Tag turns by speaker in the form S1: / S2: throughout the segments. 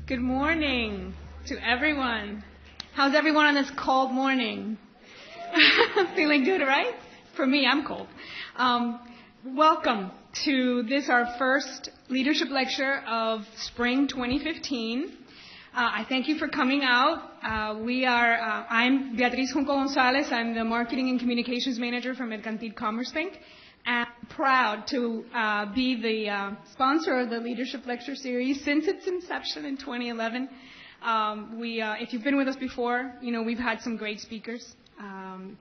S1: Good morning to everyone. How's everyone on this cold morning? Feeling good, right? For me, I'm cold. Welcome to this, our first leadership lecture of spring 2015. I thank you for coming out. I'm Beatriz Junco Gonzalez. I'm the Marketing and Communications Manager for Mercantil Commerce Bank. And I'm proud to be the sponsor of the Leadership Lecture Series since its inception in 2011. If you've been with us before, you know we've had some great speakers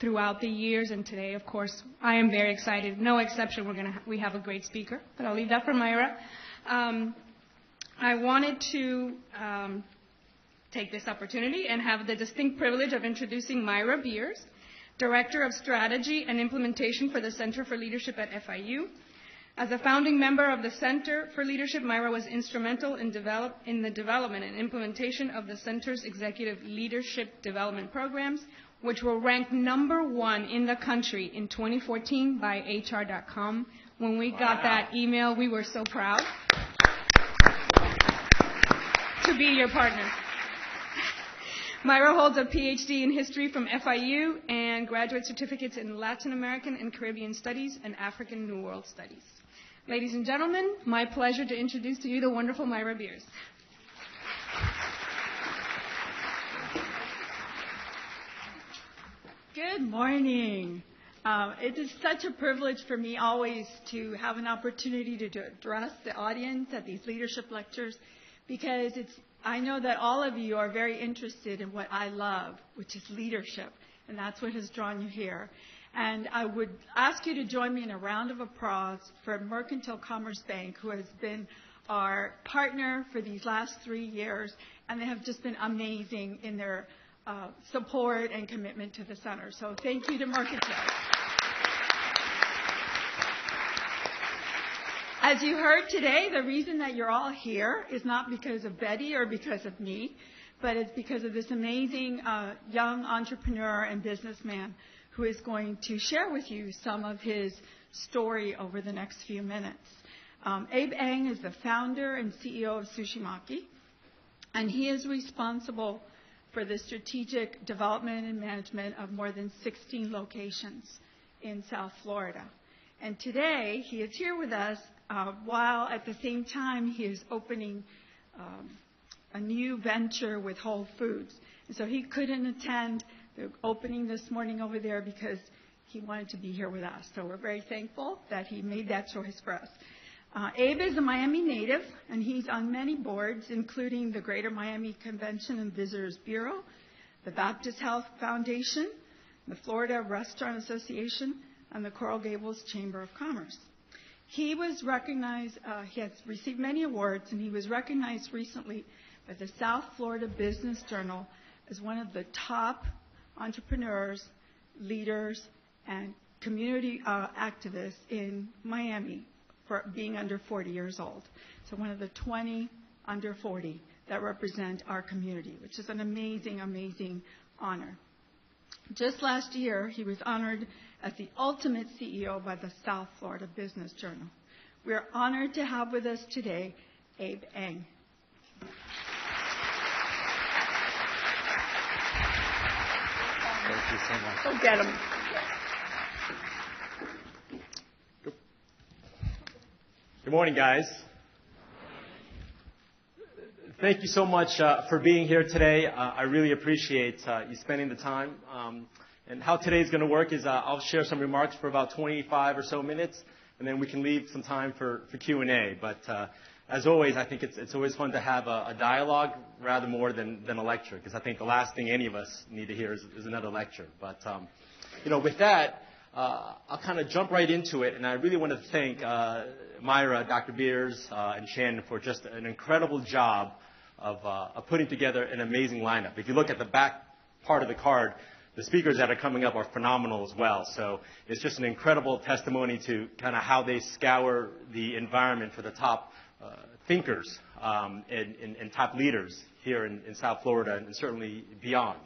S1: throughout the years, and today, of course, I am very excited. No exception, we have a great speaker, but I'll leave that for Myra. I wanted to take this opportunity and have the distinct privilege of introducing Myra Beers, Director of Strategy and Implementation for the Center for Leadership at FIU. As a founding member of the Center for Leadership, Myra was instrumental in the development and implementation of the Center's executive leadership development programs, which were ranked #1 in the country in 2014 by HR.com. When we got that email, we were so proud to be your partner. Myra holds a PhD in history from FIU and graduate certificates in Latin American and Caribbean Studies and African New World Studies. Ladies and gentlemen, my pleasure to introduce to you the wonderful Myra Beers.
S2: Good morning. It is such a privilege for me always to have an opportunity to address the audience at these leadership lectures, because I know that all of you are very interested in what I love, which is leadership, and that's what has drawn you here. And I would ask you to join me in a round of applause for Mercantil Commerce Bank, who has been our partner for these last 3 years, and they have just been amazing in their support and commitment to the center. So thank you to Mercantil. As you heard today, the reason that you're all here is not because of Betty or because of me, but it's because of this amazing young entrepreneur and businessman who is going to share with you some of his story over the next few minutes. Abe Ng is the founder and CEO of Sushimaki, and he is responsible for the strategic development and management of more than 16 locations in South Florida. And today, he is here with us while at the same time he is opening a new venture with Whole Foods. And so he couldn't attend the opening this morning over there because he wanted to be here with us. So we're very thankful that he made that choice for us. Abe is a Miami native, and he's on many boards, including the Greater Miami Convention and Visitors Bureau, the Baptist Health Foundation, the Florida Restaurant Association, and the Coral Gables Chamber of Commerce. He was recognized, he has received many awards, and he was recognized recently by the South Florida Business Journal as one of the top entrepreneurs, leaders, and community activists in Miami for being under 40 years old. So one of the 20 under 40 that represent our community, which is an amazing, amazing honor. Just last year, he was honored as the ultimate CEO by the South Florida Business Journal. We are honored to have with us today Abe Ng.
S3: Thank you so much.
S2: Go get him.
S3: Good morning, guys. Thank you so much for being here today. I really appreciate you spending the time. And how today is going to work is I'll share some remarks for about 25 or so minutes, and then we can leave some time for Q&A. But as always, I think it's always fun to have a dialogue rather more than a lecture, because I think the last thing any of us need to hear is another lecture. But, with that, I'll kind of jump right into it, and I really want to thank Myra, Dr. Beers, and Shannon for just an incredible job of putting together an amazing lineup. If you look at the back part of the card, the speakers that are coming up are phenomenal as well. So it's just an incredible testimony to kind of how they scour the environment for the top thinkers and top leaders here in South Florida and certainly beyond.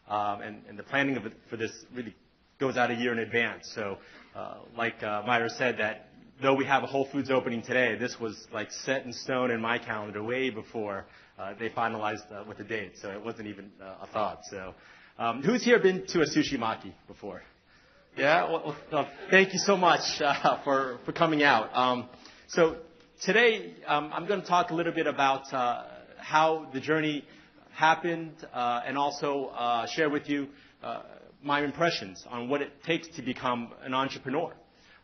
S3: And the planning of it for this really goes out a year in advance. So like Myra said, that though we have a Whole Foods opening today, this was like set in stone in my calendar way before they finalized with the date. So it wasn't even a thought. So who's here been to a sushi maki before? Yeah? Well, thank you so much for coming out. So today I'm going to talk a little bit about how the journey happened and also share with you my impressions on what it takes to become an entrepreneur.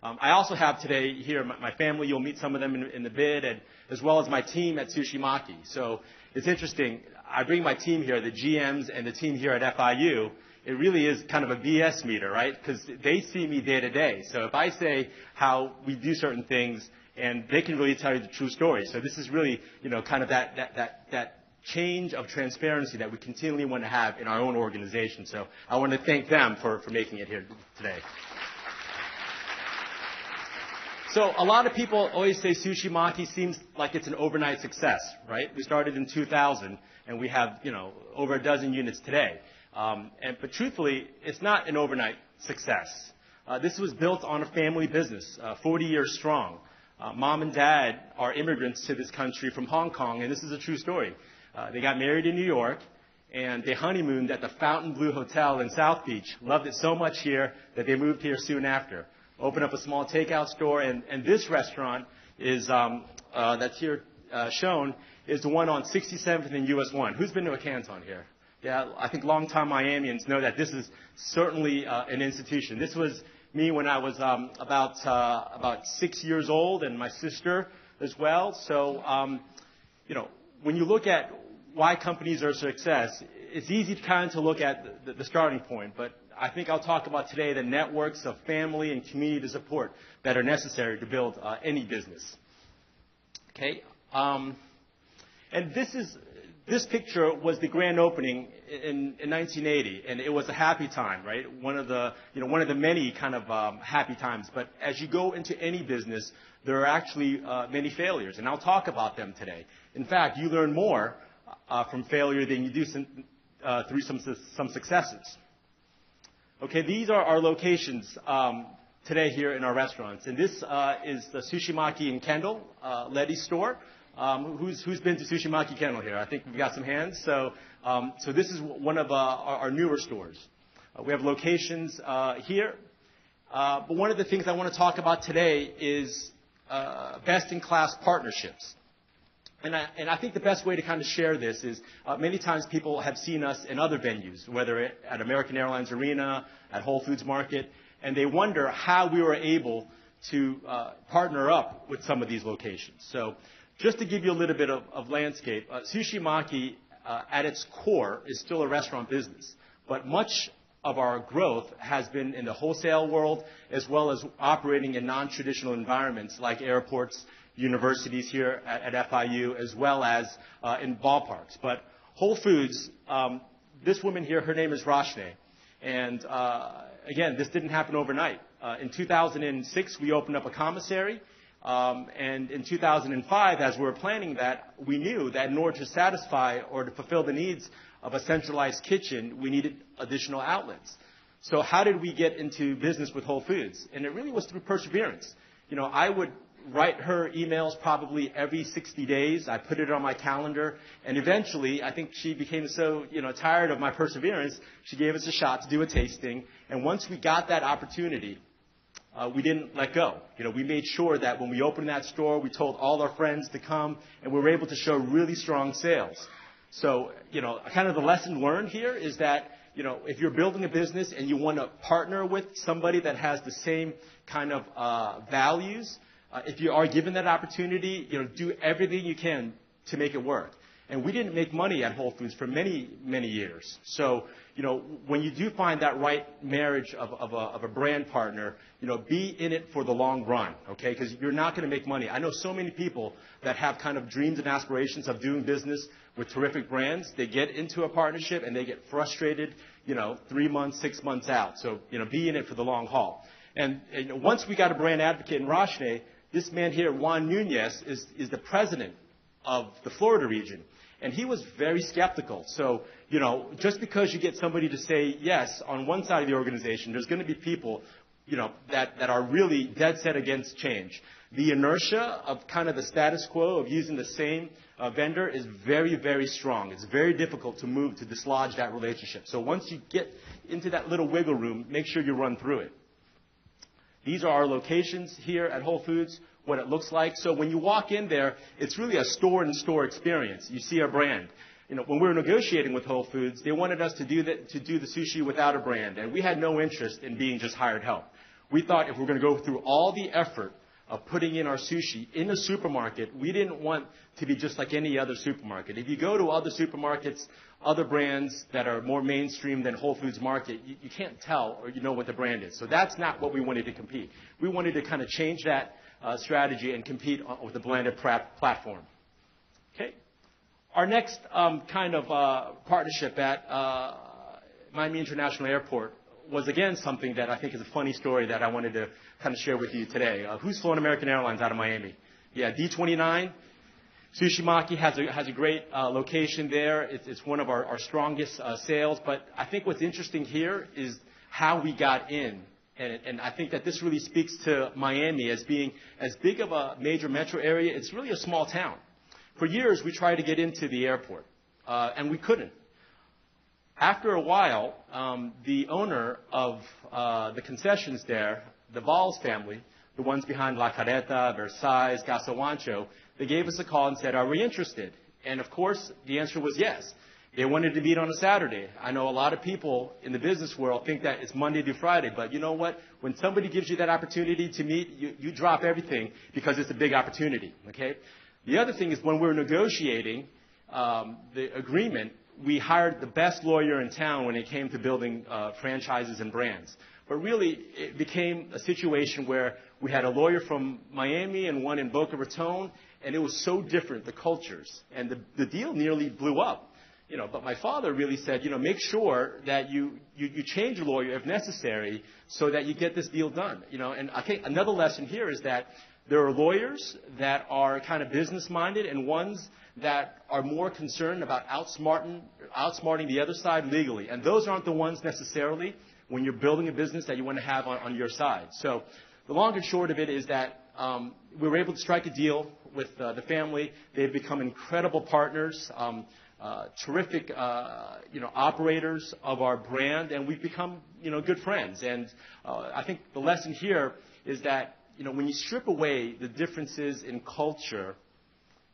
S3: I also have today here my family. You'll meet some of them in the bid, and as well as my team at Sushi Maki. So it's interesting. I bring my team here, the GMs and the team here at FIU. It really is kind of a BS meter, right? Because they see me day to day. So if I say how we do certain things, and they can really tell you the true story. So this is really, kind of that change of transparency that we continually want to have in our own organization. So I want to thank them for making it here today. So a lot of people always say Sushi Maki seems like it's an overnight success, right? We started in 2000, and we have, over a dozen units today. But truthfully, it's not an overnight success. This was built on a family business, 40 years strong. Mom and dad are immigrants to this country from Hong Kong, and this is a true story. They got married in New York, and they honeymooned at the Fontainebleau Hotel in South Beach. Loved it so much here that they moved here soon after. Opened up a small takeout store, and this restaurant is that's here shown is the one on 67th and US 1. Who's been to a Canton here? Yeah, I think longtime Miamians know that this is certainly an institution. This was me when I was about 6 years old, and my sister as well. So, when you look at why companies are a success, it's easy to kind of look at the starting point. But I think I'll talk about today the networks of family and community support that are necessary to build any business. Okay, and this picture was the grand opening in 1980, and it was a happy time, right? One of the many kind of happy times. But as you go into any business, there are actually many failures, and I'll talk about them today. In fact, you learn more from failure than you do through some successes. Okay, these are our locations today here in our restaurants, and this is the Sushi Maki in Kendall, Letty's store. Who's been to Sushi Maki Kendall here? I think we've got some hands. So this is one of our newer stores. We have locations here. But one of the things I want to talk about today is best-in-class partnerships. And I think the best way to kind of share this is many times people have seen us in other venues, whether at American Airlines Arena, at Whole Foods Market, and they wonder how we were able to partner up with some of these locations. So just to give you a little bit of landscape, Sushi Maki at its core is still a restaurant business, but much of our growth has been in the wholesale world as well as operating in non-traditional environments like airports, universities here at FIU, as well as in ballparks. But Whole Foods, this woman here, her name is Roshne. And again, this didn't happen overnight. In 2006, we opened up a commissary. And in 2005, as we were planning that, we knew that in order to satisfy or to fulfill the needs of a centralized kitchen, we needed additional outlets. So how did we get into business with Whole Foods? And it really was through perseverance. I would write her emails probably every 60 days. I put it on my calendar. And eventually, I think she became so, tired of my perseverance, she gave us a shot to do a tasting. And once we got that opportunity, we didn't let go. We made sure that when we opened that store, we told all our friends to come, and we were able to show really strong sales. So, kind of the lesson learned here is that, if you're building a business and you want to partner with somebody that has the same kind of values, if you are given that opportunity, do everything you can to make it work. And we didn't make money at Whole Foods for many, many years. So, when you do find that right marriage of a brand partner, be in it for the long run, okay? Because you're not going to make money. I know so many people that have kind of dreams and aspirations of doing business with terrific brands. They get into a partnership and they get frustrated, 3 months, 6 months out. So, be in it for the long haul. And once we got a brand advocate in Roshne, this man here, Juan Nunez, is the president of the Florida region. And he was very skeptical. So, just because you get somebody to say yes on one side of the organization, there's going to be people, that are really dead set against change. The inertia of kind of the status quo of using the same vendor is very, very strong. It's very difficult to move to dislodge that relationship. So once you get into that little wiggle room, make sure you run through it. These are our locations here at Whole Foods, what it looks like. So when you walk in there, it's really a store-in-store experience. You see our brand. When we were negotiating with Whole Foods, they wanted us to do the sushi without a brand, and we had no interest in being just hired help. We thought if we're going to go through all the effort of putting in our sushi in a supermarket, we didn't want to be just like any other supermarket. If you go to other supermarkets, other brands that are more mainstream than Whole Foods Market, you can't tell or you know what the brand is. So that's not what we wanted to compete. We wanted to kind of change that strategy and compete with a blended platform. Okay. Our next kind of partnership at Miami International Airport was, again, something that I think is a funny story that I wanted to kind of share with you today. Who's flown American Airlines out of Miami? Yeah, D29. Sushi Maki has a great location there. It's one of our strongest sales. But I think what's interesting here is how we got in. And I think that this really speaks to Miami as being as big of a major metro area. It's really a small town. For years, we tried to get into the airport, and we couldn't. After a while, the owner of the concessions there, the Valls family, the ones behind La Carreta, Versailles, Gasoancho, they gave us a call and said, are we interested? And, of course, the answer was yes. They wanted to meet on a Saturday. I know a lot of people in the business world think that it's Monday through Friday, but you know what? When somebody gives you that opportunity to meet, you drop everything because it's a big opportunity, okay? The other thing is when we were negotiating the agreement, we hired the best lawyer in town when it came to building franchises and brands. But really, it became a situation where we had a lawyer from Miami and one in Boca Raton, and it was so different, the cultures. And the deal nearly blew up. But my father really said, make sure that you change your lawyer if necessary so that you get this deal done. And I think another lesson here is that there are lawyers that are kind of business-minded and ones that are more concerned about outsmarting the other side legally. And those aren't the ones necessarily when you're building a business that you want to have on your side. So the long and short of it is that we were able to strike a deal with the family. They've become incredible partners, terrific operators of our brand, and we've become good friends. And I think the lesson here is that when you strip away the differences in culture,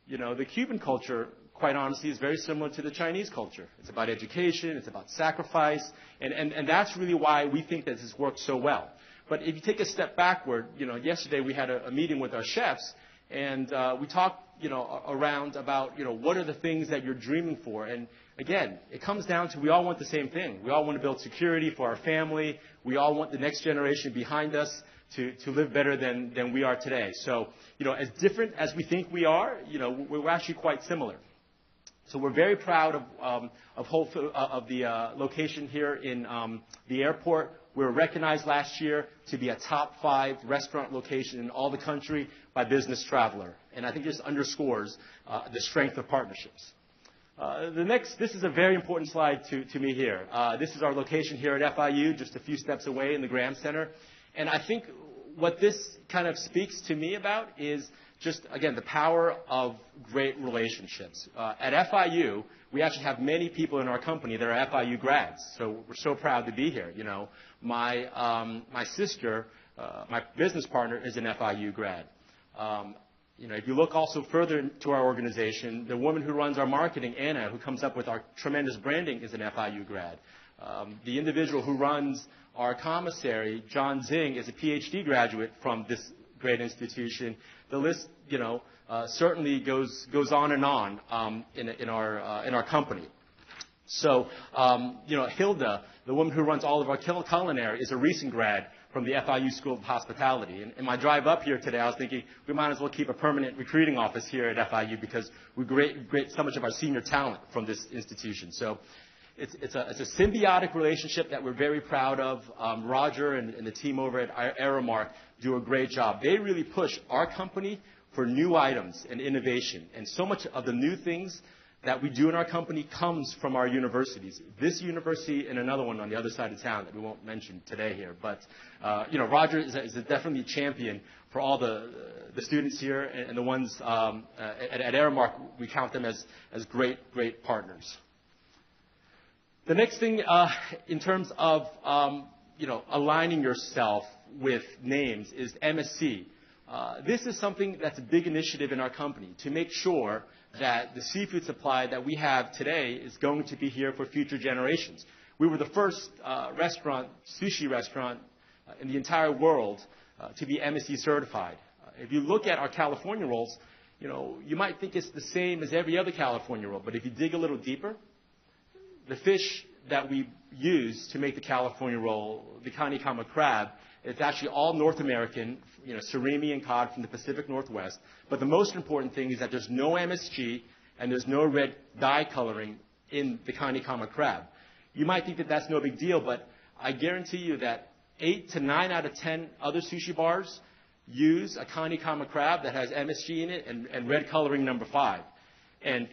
S3: the Cuban culture, quite honestly, is very similar to the Chinese culture. It's about education. It's about sacrifice. And that's really why we think that this works so well. But if you take a step backward, yesterday we had a meeting with our chefs, and we talked, around about, what are the things that you're dreaming for. And again, it comes down to we all want the same thing. We all want to build security for our family. We all want the next generation behind us to live better than we are today. So, as different as we think we are, we're actually quite similar. So we're very proud of the location here in the airport. We were recognized last year to be a top 5 restaurant location in all the country by Business Traveler. And I think this underscores the strength of partnerships. This is a very important slide to me here. This is our location here at FIU, just a few steps away in the Graham Center. And I think what this kind of speaks to me about is just, again, the power of great relationships. At FIU, we actually have many people in our company that are FIU grads, so we're so proud to be here. My sister, my business partner, is an FIU grad. If you look also further into our organization, the woman who runs our marketing, Anna, who comes up with our tremendous branding, is an FIU grad. The individual who runs our commissary, John Zing, is a PhD graduate from this great institution. The list, certainly goes on and on in our company. So, Hilda, the woman who runs all of our culinary, is a recent grad from the FIU School of Hospitality. And in my drive up here today, I was thinking we might as well keep a permanent recruiting office here at FIU because we great so much of our senior talent from this institution. So it's a symbiotic relationship that we're very proud of. Roger and the team over at Aramark do a great job. They really push our company for new items and innovation. And so much of the new things that we do in our company comes from our universities. This university and another one on the other side of town that we won't mention today here. But, Roger is definitely a champion for all the students here and the ones at Aramark. We count them as great, great partners. The next thing in terms of, aligning yourself with names is MSC. This is something that's a big initiative in our company to make sure that the seafood supply that we have today is going to be here for future generations. We were the first sushi restaurant in the entire world to be MSC certified. If you look at our California rolls, you might think it's the same as every other California roll, but if you dig a little deeper, the fish that we use to make the California roll, the kanikama crab, it's actually all North American, surimi and cod from the Pacific Northwest. But the most important thing is that there's no MSG and there's no red dye coloring in the kanikama crab. You might think that that's no big deal, but I guarantee you that 8 to 9 out of 10 other sushi bars use a kanikama crab that has MSG in it and red coloring number 5. And,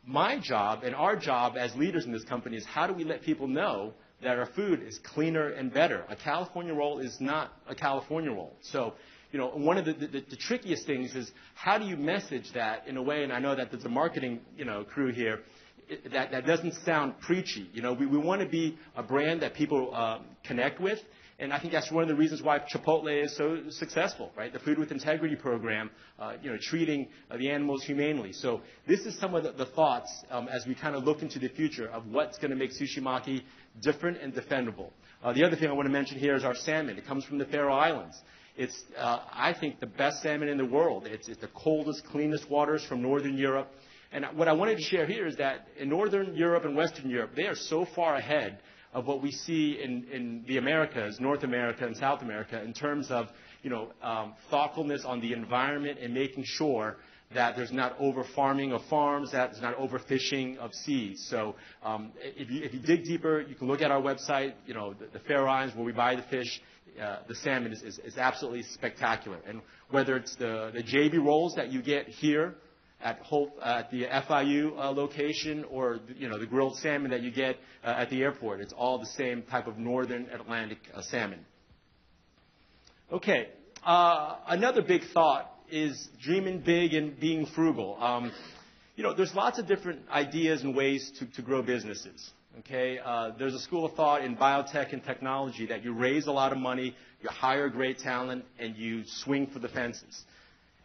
S3: my job and our job as leaders in this company is how do we let people know that our food is cleaner and better. A California roll is not a California roll. So, one of the trickiest things is how do you message that in a way, and I know that there's a marketing, crew here, that doesn't sound preachy. We want to be a brand that people connect with. And I think that's one of the reasons why Chipotle is so successful, right? The Food with Integrity program, treating the animals humanely. So this is some of the thoughts as we kind of look into the future of what's going to make Sushi Maki different and defendable. The other thing I want to mention here is our salmon. It comes from the Faroe Islands. It's, I think, the best salmon in the world. It's the coldest, cleanest waters from Northern Europe. And what I wanted to share here is that in Northern Europe and Western Europe, they are so far ahead of what we see in the Americas, North America and South America, in terms of thoughtfulness on the environment and making sure that there's not over-farming of farms, that there's not overfishing of seas. So if you dig deeper, you can look at our website, the Faroe Islands where we buy the fish. The salmon is absolutely spectacular. And whether it's the JB rolls that you get here at the FIU location or the grilled salmon that you get at the airport, it's all the same type of northern Atlantic salmon. Okay, another big thought is dreaming big and being frugal. There's lots of different ideas and ways to grow businesses. Okay, there's a school of thought in biotech and technology that you raise a lot of money, you hire great talent, and you swing for the fences.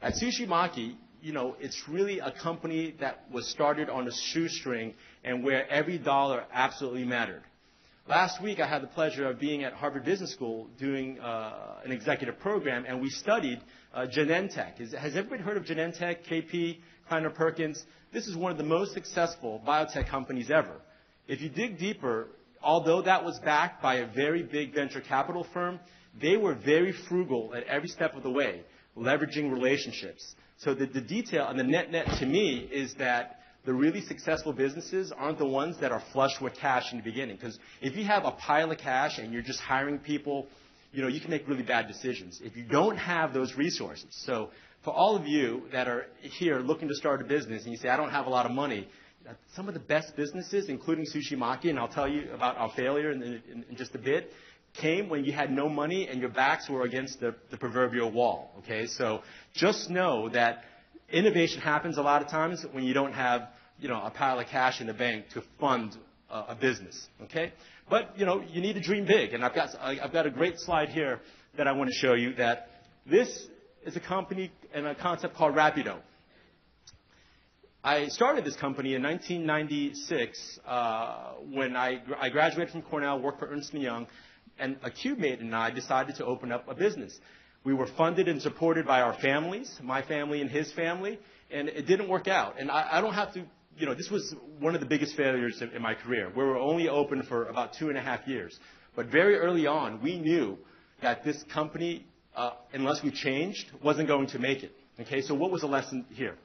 S3: At Sushi Maki, it's really a company that was started on a shoestring and where every dollar absolutely mattered. Last week, I had the pleasure of being at Harvard Business School doing an executive program, and we studied Genentech. Has everybody heard of Genentech, KP, Kleiner Perkins? This is one of the most successful biotech companies ever. If you dig deeper, although that was backed by a very big venture capital firm, they were very frugal at every step of the way, leveraging relationships. So the detail and the net to me is that the really successful businesses aren't the ones that are flush with cash in the beginning. Because if you have a pile of cash and you're just hiring people, you can make really bad decisions if you don't have those resources. So for all of you that are here looking to start a business and you say, I don't have a lot of money, some of the best businesses, including Sushi Maki, and I'll tell you about our failure in just a bit, came when you had no money and your backs were against the proverbial wall. Okay, so just know that innovation happens a lot of times when you don't have a pile of cash in the bank to fund a business. Okay, but you need to dream big, and I've got a great slide here that I want to show you. That this is a company and a concept called Rapido. I started this company in 1996 when I graduated from Cornell, worked for Ernst & Young, and a CubeMate and I decided to open up a business. We were funded and supported by our families, my family and his family, and it didn't work out. And I don't have to, this was one of the biggest failures in my career. We were only open for about 2.5 years. But very early on, we knew that this company, unless we changed, wasn't going to make it. Okay, so what was the lesson here?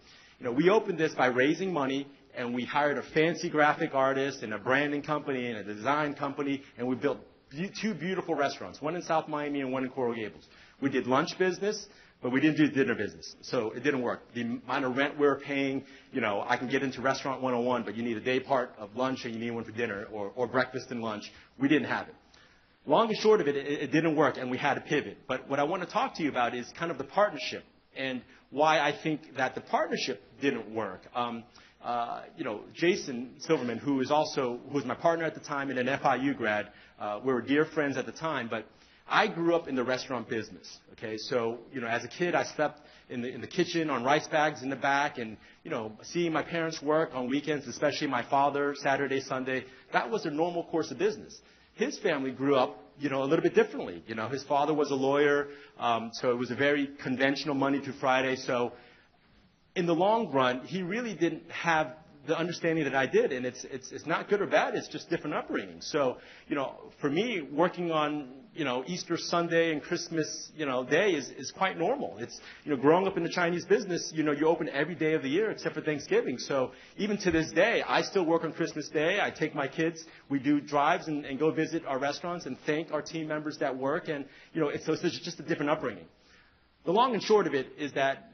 S3: We opened this by raising money, and we hired a fancy graphic artist and a branding company and a design company, and we built 2 beautiful restaurants, one in South Miami and one in Coral Gables. We did lunch business. but we didn't do dinner business, so it didn't work. The amount of rent we were paying, I can get into Restaurant 101, but you need a day part of lunch and you need one for dinner or breakfast and lunch. We didn't have it. Long and short of it, it didn't work, and we had to pivot. But what I want to talk to you about is kind of the partnership and why I think that the partnership didn't work. Jason Silverman, who was my partner at the time and an FIU grad, we were dear friends at the time, but I grew up in the restaurant business, okay? So, as a kid, I slept in the kitchen on rice bags in the back and, seeing my parents work on weekends, especially my father, Saturday, Sunday, that was a normal course of business. His family grew up, a little bit differently. His father was a lawyer, so it was a very conventional Monday through Friday. So in the long run, he really didn't have the understanding that I did, and it's not good or bad. It's just different upbringing. So, for me, working on, Easter Sunday and Christmas, Day is quite normal. It's, growing up in the Chinese business, you open every day of the year except for Thanksgiving. So even to this day, I still work on Christmas Day. I take my kids. We do drives and go visit our restaurants and thank our team members that work. And, so it's just a different upbringing. The long and short of it is that,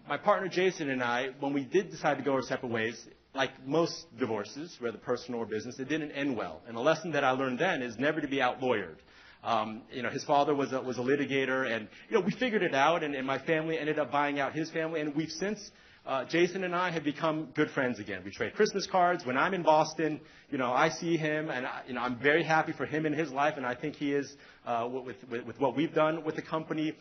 S3: my partner Jason and I, when we did decide to go our separate ways, like most divorces, whether personal or business, it didn't end well. And the lesson that I learned then is never to be out-lawyered. His father was a litigator, and, we figured it out, and my family ended up buying out his family, and we've since, Jason and I have become good friends again. We trade Christmas cards. When I'm in Boston, I see him, and, I'm very happy for him in his life, and I think he is with what we've done with the company.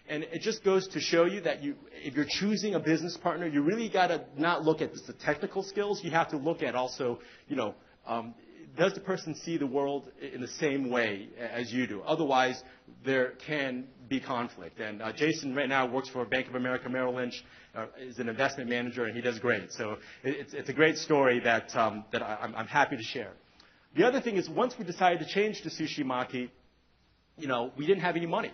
S3: And it just goes to show you that if you're choosing a business partner, you really got to not look at just the technical skills. You have to look at also, does the person see the world in the same way as you do? Otherwise, there can be conflict. And Jason right now works for Bank of America Merrill Lynch, is an investment manager, and he does great. So it's a great story that I'm happy to share. The other thing is once we decided to change to Sushi Maki, we didn't have any money.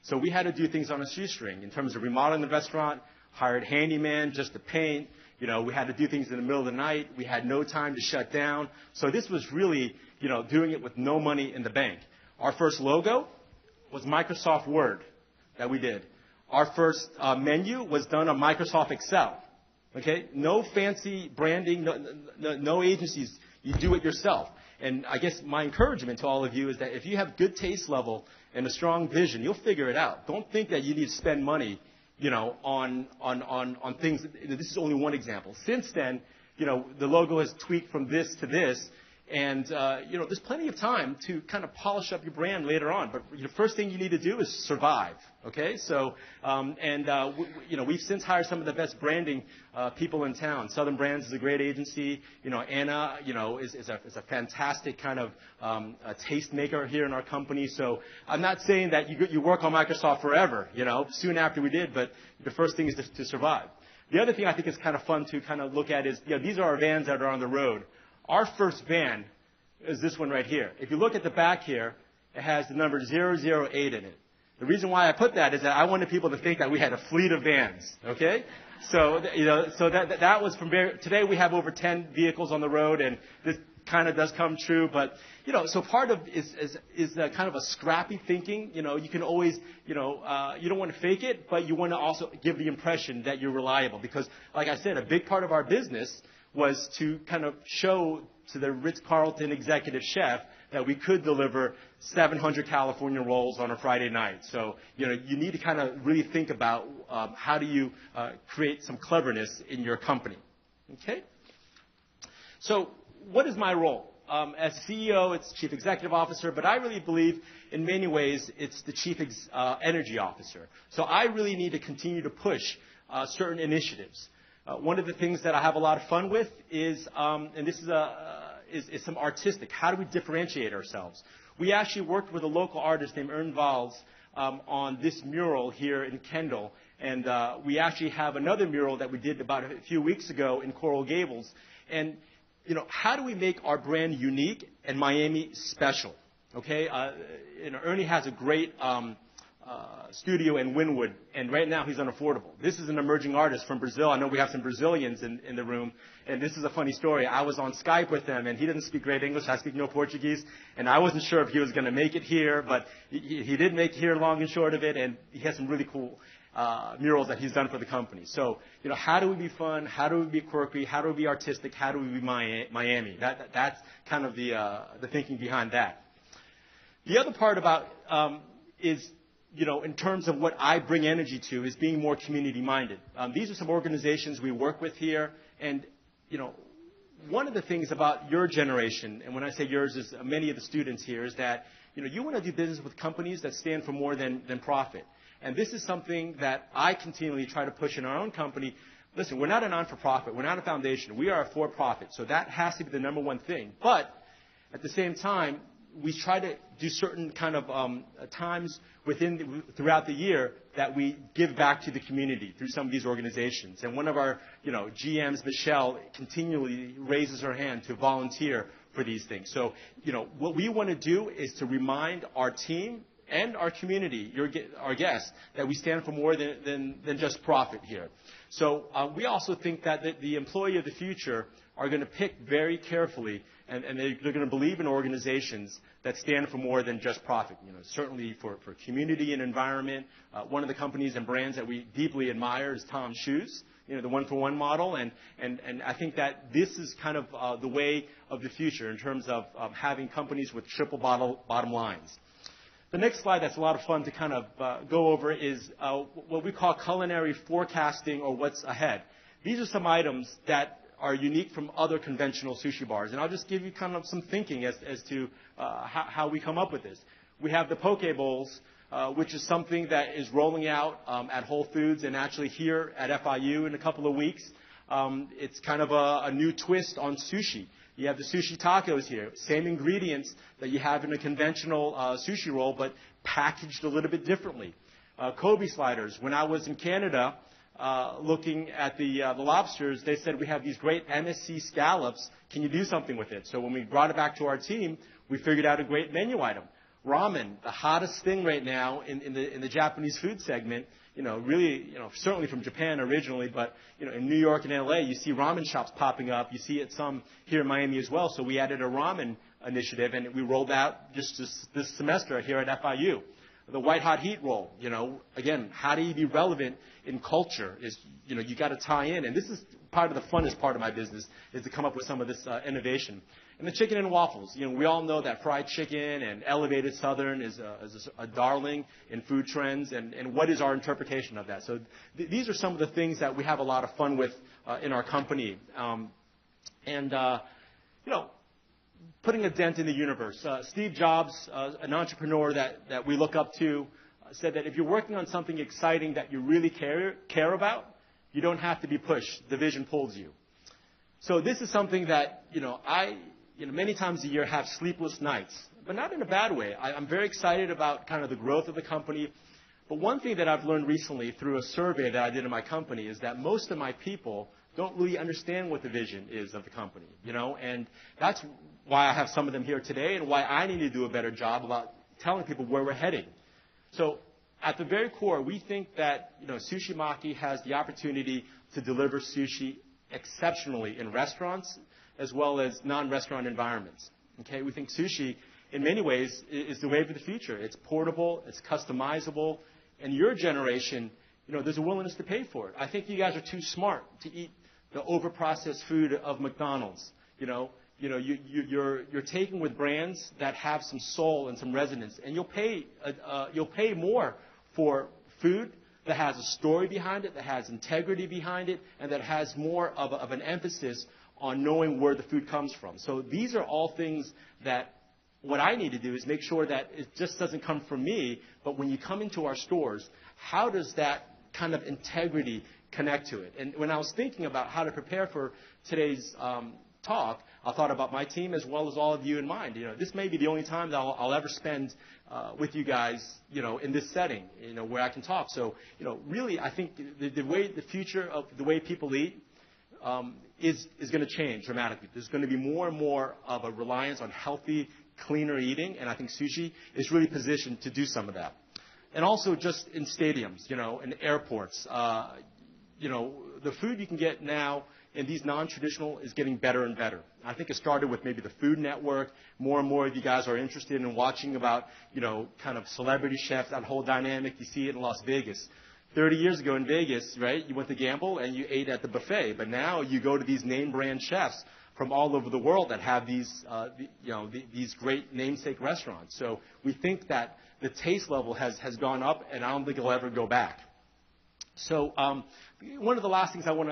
S3: So we had to do things on a shoestring in terms of remodeling the restaurant, hired handyman just to paint. We had to do things in the middle of the night. We had no time to shut down. So this was really, doing it with no money in the bank. Our first logo was Microsoft Word that we did. Our first menu was done on Microsoft Excel. Okay? No fancy branding, no agencies. You do it yourself. And I guess my encouragement to all of you is that if you have good taste level and a strong vision, you'll figure it out. Don't think that you need to spend money, on things. This is only one example. Since then, the logo has tweaked from this to this. And, there's plenty of time to kind of polish up your brand later on. But the first thing you need to do is survive, okay? So, we've since hired some of the best branding people in town. Southern Brands is a great agency. Anna, is a fantastic kind of a taste maker here in our company. So I'm not saying that you work on Microsoft forever, soon after we did. But the first thing is to survive. The other thing I think is kind of fun to kind of look at is, these are our vans that are on the road. Our first van is this one right here. If you look at the back here, it has the number 008 in it. The reason why I put that is that I wanted people to think that we had a fleet of vans, okay? So, so that was from today we have over 10 vehicles on the road, and this kind of does come true. But, so part of is kind of a scrappy thinking. You can always, you don't want to fake it, but you want to also give the impression that you're reliable. Because, like I said, a big part of our business was to kind of show to the Ritz-Carlton executive chef that we could deliver 700 California rolls on a Friday night. So, you need to kind of really think about how do you create some cleverness in your company. Okay? So what is my role? As CEO, it's Chief Executive Officer, but I really believe in many ways it's the Chief Energy Officer. So I really need to continue to push certain initiatives. One of the things that I have a lot of fun with is, and this is some artistic. How do we differentiate ourselves? We actually worked with a local artist named Ern Valls on this mural here in Kendall, and we actually have another mural that we did about a few weeks ago in Coral Gables. And how do we make our brand unique and Miami special? Okay, Ernie has a great studio in Wynwood, and right now he's unaffordable. This is an emerging artist from Brazil. I know we have some Brazilians in the room, and this is a funny story. I was on Skype with him, and he didn't speak great English. I speak no Portuguese, and I wasn't sure if he was going to make it here, but he did make it here, long and short of it, and he has some really cool murals that he's done for the company. So, how do we be fun? How do we be quirky? How do we be artistic? How do we be Miami? That's kind of the thinking behind that. The other part about is, in terms of what I bring energy to, is being more community-minded. These are some organizations we work with here, and, one of the things about your generation, and when I say yours is many of the students here, is that, you want to do business with companies that stand for more than profit. And this is something that I continually try to push in our own company. Listen, we're not a non-for-profit. We're not a foundation. We are a for-profit. So that has to be the number one thing. But at the same time, we try to do certain kind of times throughout the year that we give back to the community through some of these organizations. And one of our, GMs, Michelle, continually raises her hand to volunteer for these things. So, what we want to do is to remind our team and our community, our guests, that we stand for more than just profit here. So we also think that the employee of the future are going to pick very carefully, and they're going to believe in organizations that stand for more than just profit. Certainly for community and environment. One of the companies and brands that we deeply admire is Tom's Shoes, the one-for-one model, and I think that this is kind of the way of the future in terms of having companies with triple bottom lines. The next slide that's a lot of fun to kind of go over is what we call culinary forecasting, or what's ahead. These are some items that are unique from other conventional sushi bars. And I'll just give you kind of some thinking as to how we come up with this. We have the poke bowls, which is something that is rolling out at Whole Foods and actually here at FIU in a couple of weeks. It's kind of a new twist on sushi. You have the sushi tacos here, same ingredients that you have in a conventional sushi roll, but packaged a little bit differently. Kobe sliders. When I was in Canada looking at the lobsters, they said we have these great MSC scallops. Can you do something with it? So when we brought it back to our team, we figured out a great menu item. Ramen, the hottest thing right now in the Japanese food segment. Really, certainly from Japan originally, but, in New York and LA, you see ramen shops popping up. You see it some here in Miami as well. So we added a ramen initiative, and we rolled out just this semester here at FIU. The white hot heat roll, again, how do you be relevant in culture is, you got to tie in. And this is part of the funnest part of my business, is to come up with some of this innovation. And the chicken and waffles. We all know that fried chicken and elevated Southern is a darling in food trends. And what is our interpretation of that? So these are some of the things that we have a lot of fun with in our company. Putting a dent in the universe. Steve Jobs, an entrepreneur that we look up to, said that if you're working on something exciting that you really care about, you don't have to be pushed. The vision pulls you. So this is something that, I many times a year have sleepless nights, but not in a bad way. I'm very excited about kind of the growth of the company. But one thing that I've learned recently through a survey that I did in my company is that most of my people don't really understand what the vision is of the company, and that's why I have some of them here today and why I need to do a better job about telling people where we're heading. So at the very core, we think that, Sushi Maki has the opportunity to deliver sushi exceptionally in restaurants as well as non-restaurant environments. Okay, we think sushi, in many ways, is the wave of the future. It's portable, it's customizable, and your generation, there's a willingness to pay for it. I think you guys are too smart to eat the over-processed food of McDonald's. You're taking with brands that have some soul and some resonance, and you'll pay more for food that has a story behind it, that has integrity behind it, and that has more of an emphasis on knowing where the food comes from. So these are all things that what I need to do is make sure that it just doesn't come from me, but when you come into our stores, how does that kind of integrity connect to it? And when I was thinking about how to prepare for today's talk, I thought about my team as well as all of you in mind. This may be the only time that I'll ever spend with you guys, in this setting, where I can talk. So, really, I think the future of the way people eat is going to change dramatically. There's going to be more and more of a reliance on healthy, cleaner eating, and I think sushi is really positioned to do some of that. And also just in stadiums, in airports, the food you can get now in these non-traditional is getting better and better. I think it started with maybe the Food Network. More and more of you guys are interested in watching about, kind of celebrity chefs, that whole dynamic. You see it in Las Vegas. 30 years ago in Vegas, right, you went to gamble and you ate at the buffet. But now you go to these name brand chefs from all over the world that have these, these great namesake restaurants. So we think that the taste level has gone up, and I don't think it'll ever go back. So one of the last things I want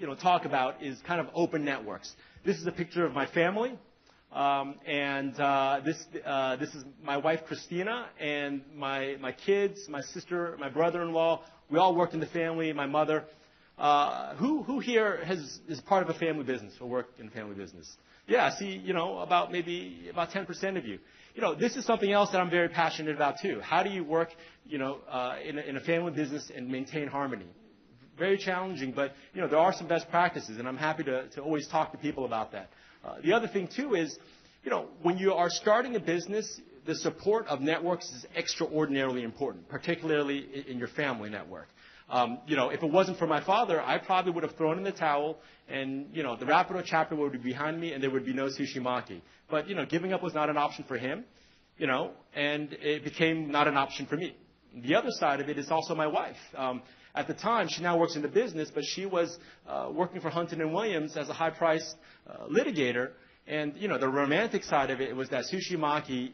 S3: to talk about is kind of open networks. This is a picture of my family. This is my wife, Christina, and my kids, my sister, my brother-in-law. We all work in the family, my mother. Who here is part of a family business or work in a family business? Yeah, I see, about 10% of you. This is something else that I'm very passionate about too. How do you work, in a family business and maintain harmony? Very challenging, but, there are some best practices, and I'm happy to always talk to people about that. The other thing too is, when you are starting a business, the support of networks is extraordinarily important, particularly in your family network. If it wasn't for my father, I probably would have thrown in the towel, and, the Rapido chapter would be behind me, and there would be no sushi maki. But, giving up was not an option for him, and it became not an option for me. The other side of it is also my wife. At the time, she now works in the business, but she was working for Hunton & Williams as a high-priced litigator. And, the romantic side of it was that Sushi Maki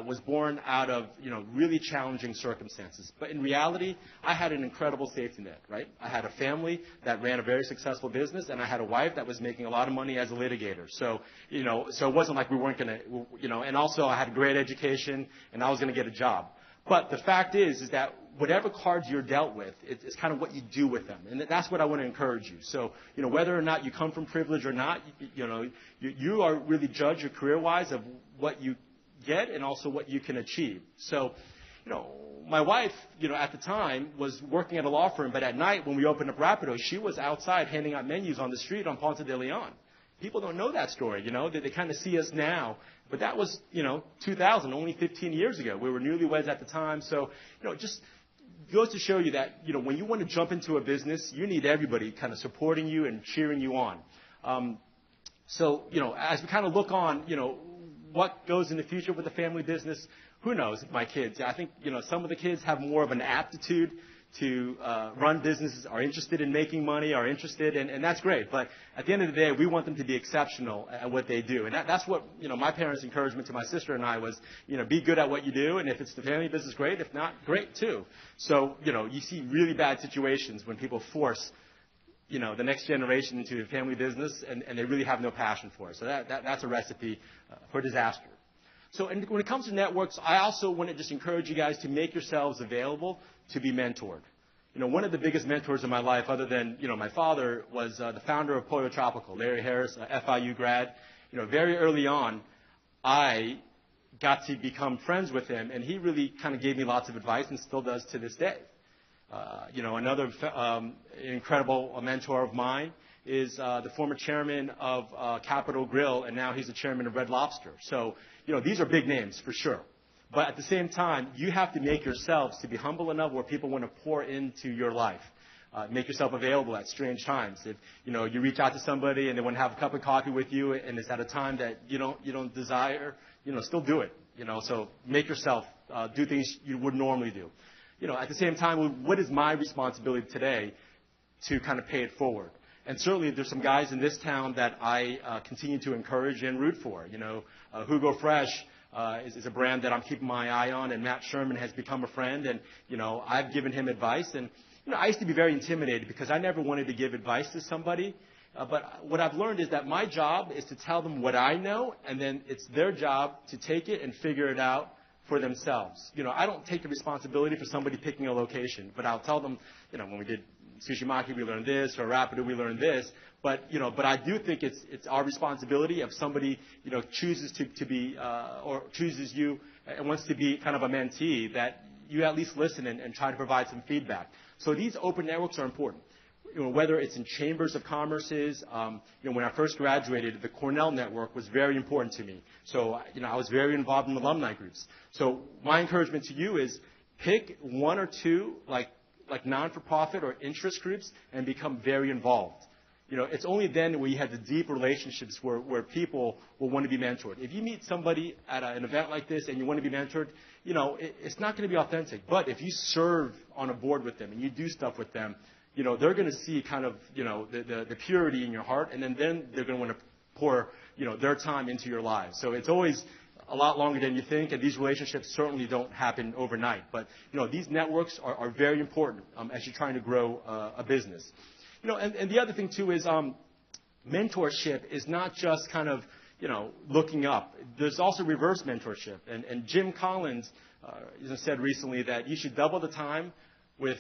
S3: was born out of, really challenging circumstances. But in reality, I had an incredible safety net, right? I had a family that ran a very successful business, and I had a wife that was making a lot of money as a litigator. So, so it wasn't like we weren't going to, and also I had a great education, and I was going to get a job. But the fact is that whatever cards you're dealt with, it's kind of what you do with them. And that's what I want to encourage you. So, whether or not you come from privilege or not, you are really judged career-wise of what you get and also what you can achieve. So, my wife, at the time was working at a law firm, but at night when we opened up Rapido, she was outside handing out menus on the street on Ponce de Leon. People don't know that story, they kind of see us now. But that was, 2000, only 15 years ago. We were newlyweds at the time. So, just goes to show you that, when you want to jump into a business, you need everybody kind of supporting you and cheering you on. So, as we kind of look on, what goes in the future with the family business, who knows, my kids. I think, some of the kids have more of an aptitude to run businesses, are interested in making money, are interested, and that's great. But at the end of the day, we want them to be exceptional at what they do. And that's what, my parents' encouragement to my sister and I was, be good at what you do, and if it's the family business, great. If not, great too. So, you see really bad situations when people force, the next generation into a family business, and they really have no passion for it. So that's a recipe for disaster. So and when it comes to networks, I also want to just encourage you guys to make yourselves available to be mentored. One of the biggest mentors in my life, other than, my father, was the founder of Pollo Tropical, Larry Harris, a FIU grad. Very early on, I got to become friends with him, and he really kind of gave me lots of advice and still does to this day. Another incredible mentor of mine is the former chairman of Capital Grill, and now he's the chairman of Red Lobster. So, these are big names for sure. But at the same time, you have to make yourselves to be humble enough where people want to pour into your life. Make yourself available at strange times. If, you reach out to somebody and they want to have a cup of coffee with you and it's at a time that you don't desire, still do it. So make yourself do things you would normally do. At the same time, what is my responsibility today to kind of pay it forward? And certainly there's some guys in this town that I continue to encourage and root for. Hugo Fresh is a brand that I'm keeping my eye on, and Matt Sherman has become a friend, and, I've given him advice. And, I used to be very intimidated because I never wanted to give advice to somebody. But what I've learned is that my job is to tell them what I know, and then it's their job to take it and figure it out for themselves. I don't take the responsibility for somebody picking a location, but I'll tell them, when we did Sushi Maki, we learned this, or Rapido, we learned this. But, but I do think it's our responsibility if somebody, chooses to be, or chooses you and wants to be kind of a mentee, that you at least listen and try to provide some feedback. So these open networks are important. Whether it's in chambers of commerces, when I first graduated, the Cornell network was very important to me. So, I was very involved in alumni groups. So my encouragement to you is pick one or two, like non-for-profit or interest groups and become very involved. it's only then where you have the deep relationships where people will want to be mentored. If you meet somebody at an event like this and you want to be mentored, it's not going to be authentic. But if you serve on a board with them and you do stuff with them, they're going to see kind of, the purity in your heart, and then they're going to want to pour, their time into your lives. So it's always a lot longer than you think, and these relationships certainly don't happen overnight. But, these networks are very important as you're trying to grow a business. And the other thing, too, is mentorship is not just kind of, looking up. There's also reverse mentorship. And Jim Collins said recently that you should double the time you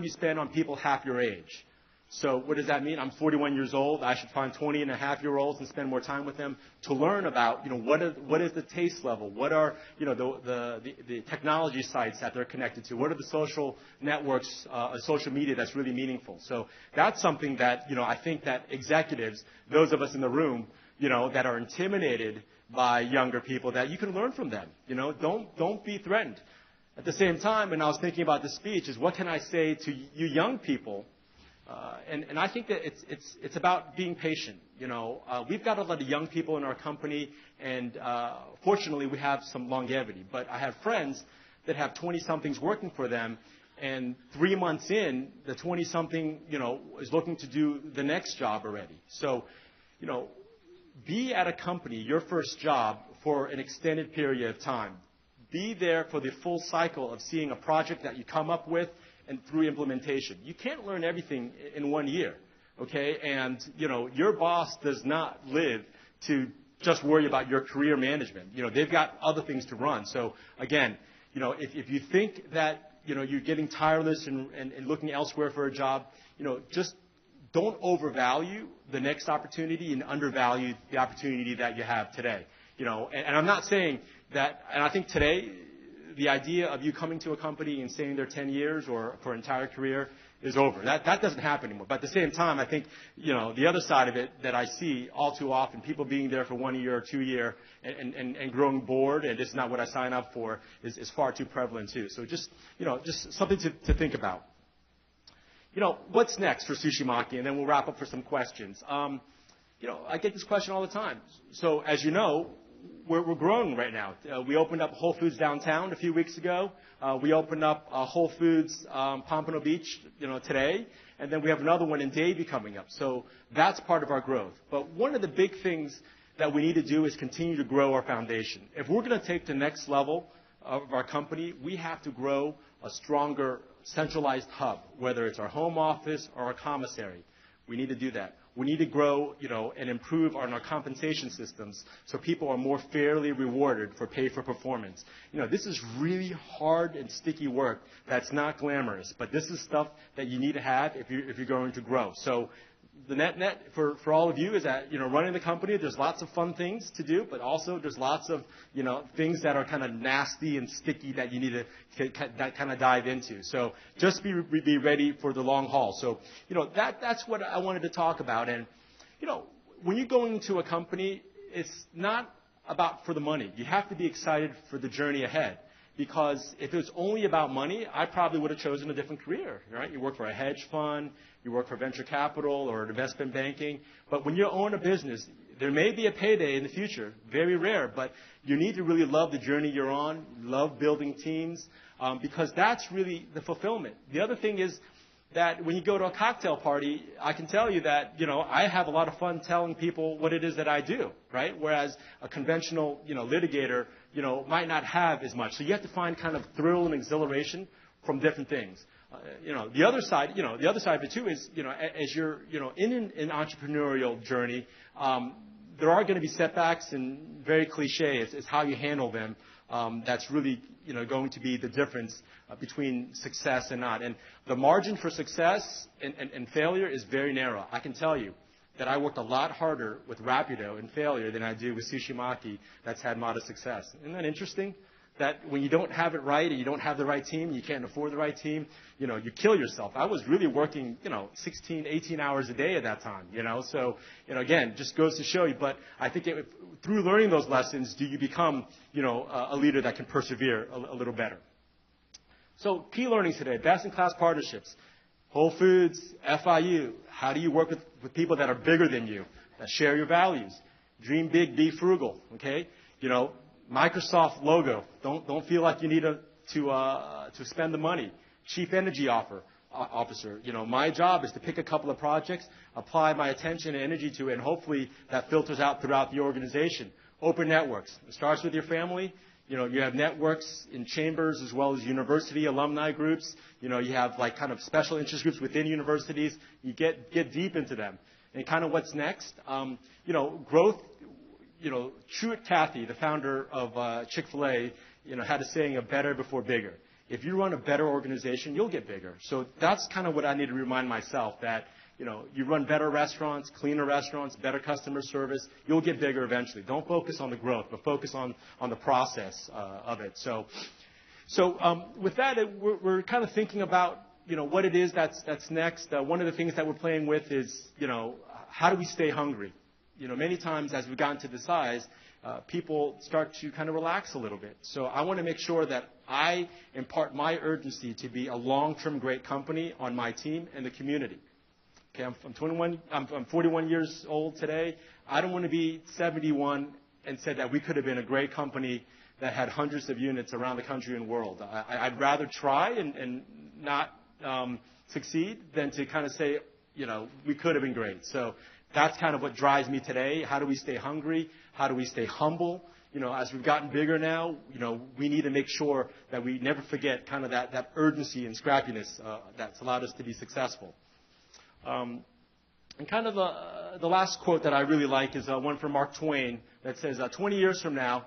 S3: spend on people half your age. So what does that mean? I'm 41 years old. I should find 20-and-a-half-year-olds and spend more time with them to learn about, what is the taste level? What are, the technology sites that they're connected to? What are the social networks, social media that's really meaningful? So that's something that, I think that executives, those of us in the room, that are intimidated by younger people, that you can learn from them. Don't be threatened. At the same time, when I was thinking about this speech, is what can I say to you young people? And I think that it's about being patient. We've got a lot of young people in our company, and fortunately we have some longevity. But I have friends that have 20-somethings working for them, and 3 months in, the 20-something, is looking to do the next job already. So, be at a company, your first job, for an extended period of time. Be there for the full cycle of seeing a project that you come up with, and through implementation. You can't learn everything in 1 year, okay? And, your boss does not live to just worry about your career management. They've got other things to run. So, again, if you think that, you're getting tireless and looking elsewhere for a job, just don't overvalue the next opportunity and undervalue the opportunity that you have today. And I'm not saying that, and I think today, the idea of you coming to a company and staying there 10 years or for an entire career is over. That doesn't happen anymore. But at the same time, I think, the other side of it that I see all too often, people being there for 1 year or 2 years and growing bored, and this is not what I sign up for, is far too prevalent too. So just something to think about. What's next for Sushi Maki? And then we'll wrap up for some questions. I get this question all the time. So as you know, we're growing right now. We opened up Whole Foods downtown a few weeks ago. We opened up Whole Foods Pompano Beach, today. And then we have another one in Davie coming up. So that's part of our growth. But one of the big things that we need to do is continue to grow our foundation. If we're going to take the next level of our company, we have to grow a stronger centralized hub, whether it's our home office or our commissary. We need to do that. We need to grow, and improve on our compensation systems so people are more fairly rewarded for pay for performance. This is really hard and sticky work that's not glamorous, but this is stuff that you need to have if you're going to grow. So the net for all of you is that, running the company, there's lots of fun things to do, but also there's lots of, things that are kind of nasty and sticky that you need to kind of dive into. So just be ready for the long haul. So, that's what I wanted to talk about. And, when you're going into a company, it's not about for the money. You have to be excited for the journey ahead. Because if it was only about money, I probably would have chosen a different career, right? You work for a hedge fund, you work for venture capital or investment banking. But when you own a business, there may be a payday in the future, very rare, but you need to really love the journey you're on, love building teams, because that's really the fulfillment. The other thing is that when you go to a cocktail party, I can tell you that, I have a lot of fun telling people what it is that I do, right? Whereas a conventional, litigator, might not have as much. So you have to find kind of thrill and exhilaration from different things. The other side of it too is, as you're, in an entrepreneurial journey, there are going to be setbacks, and very cliche is how you handle them. That's really, going to be the difference between success and not. And the margin for success and failure is very narrow. I can tell you that I worked a lot harder with Rapido in failure than I do with Sushi Maki that's had modest success. Isn't that interesting? That when you don't have it right and you don't have the right team, you can't afford the right team, you kill yourself. I was really working, 16, 18 hours a day at that time, So, again, just goes to show you. But I think through learning those lessons, do you become, a leader that can persevere a little better. So key learnings today, best-in-class partnerships. Whole Foods, FIU. How do you work with people that are bigger than you, that share your values? Dream big, be frugal. Okay, Microsoft logo. Don't feel like you need to spend the money. Chief Energy Officer. My job is to pick a couple of projects, apply my attention and energy to it, and hopefully that filters out throughout the organization. Open networks. It starts with your family. You have networks in chambers as well as university alumni groups. You have like kind of special interest groups within universities. You get deep into them. And kind of what's next? Growth. Truett Cathy, the founder of Chick-fil-A, had a saying of better before bigger. If you run a better organization, you'll get bigger. So that's kind of what I need to remind myself, that you run better restaurants, cleaner restaurants, better customer service, you'll get bigger eventually. Don't focus on the growth, but focus on the process of it. So with that, we're kind of thinking about what it is that's next. One of the things that we're playing with is how do we stay hungry? Many times as we've gotten to the size, people start to kind of relax a little bit. So I want to make sure that I impart my urgency to be a long-term great company on my team and the community. Okay, I'm 41 years old today. I don't want to be 71 and say that we could have been a great company that had hundreds of units around the country and world. I'd rather try and not succeed than to kind of say, we could have been great. So that's kind of what drives me today. How do we stay hungry? How do we stay humble? As we've gotten bigger now, we need to make sure that we never forget kind of that urgency and scrappiness that's allowed us to be successful. And kind of the last quote that I really like is one from Mark Twain that says, 20 years from now,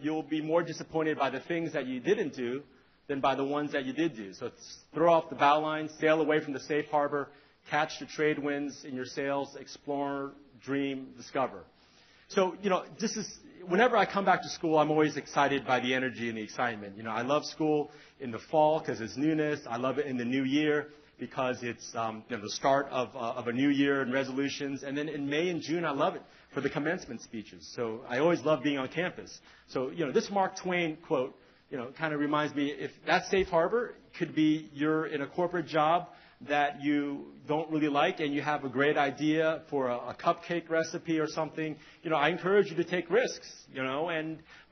S3: you'll be more disappointed by the things that you didn't do than by the ones that you did do. So throw off the bow line, sail away from the safe harbor, catch the trade winds in your sails, explore, dream, discover. So, this is, whenever I come back to school, I'm always excited by the energy and the excitement. I love school in the fall because it's newness. I love it in the new year because it's the start of a new year and resolutions. And then in May and June, I love it for the commencement speeches. So I always love being on campus. So, this Mark Twain quote, kind of reminds me, if that safe harbor could be you're in a corporate job that you don't really like and you have a great idea for a cupcake recipe or something, I encourage you to take risks,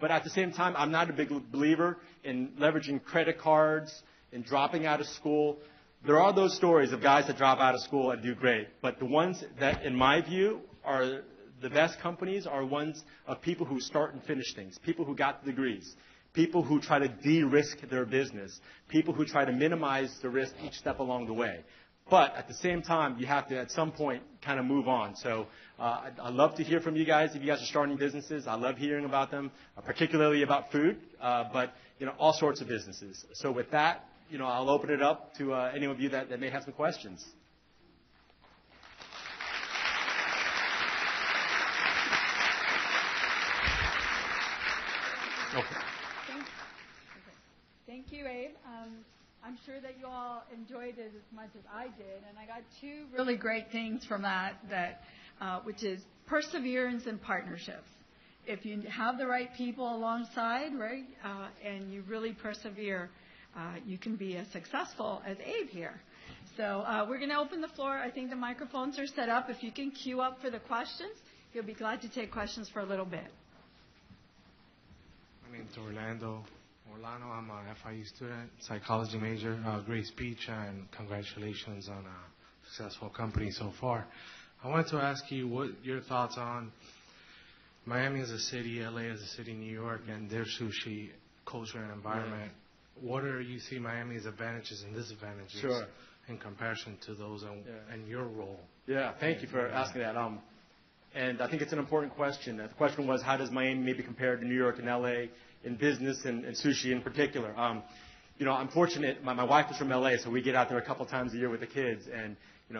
S3: but at the same time, I'm not a big believer in leveraging credit cards and dropping out of school. There are those stories of guys that drop out of school and do great, but the ones that, in my view, are the best companies are ones of people who start and finish things, people who got the degrees, people who try to de-risk their business, people who try to minimize the risk each step along the way. But at the same time, you have to, at some point, kind of move on. So I'd love to hear from you guys if you guys are starting businesses. I love hearing about them, particularly about food, but all sorts of businesses. So with that, I'll open it up to any of you that may have some questions. Okay.
S2: Thank you, Abe. I'm sure that you all enjoyed it as much as I did, and I got two really great things from that which is perseverance and partnerships. If you have the right people alongside, right, and you really persevere, you can be as successful as Abe here. So we're going to open the floor. I think the microphones are set up. If you can queue up for the questions, you'll be glad to take questions for a little bit.
S4: My name's Orlando. I'm a FIU student, psychology major. Great speech, and congratulations on a successful company so far. I wanted to ask you what your thoughts on Miami as a city, LA as a city, New York, and their sushi culture and environment. Yeah. What are you see Miami's advantages and disadvantages in comparison to those and your role?
S3: Yeah, thank you for asking that. And I think it's an important question. The question was, how does Miami maybe compare to New York and LA in business and sushi in particular? I'm fortunate. My wife is from LA, so we get out there a couple times a year with the kids. And,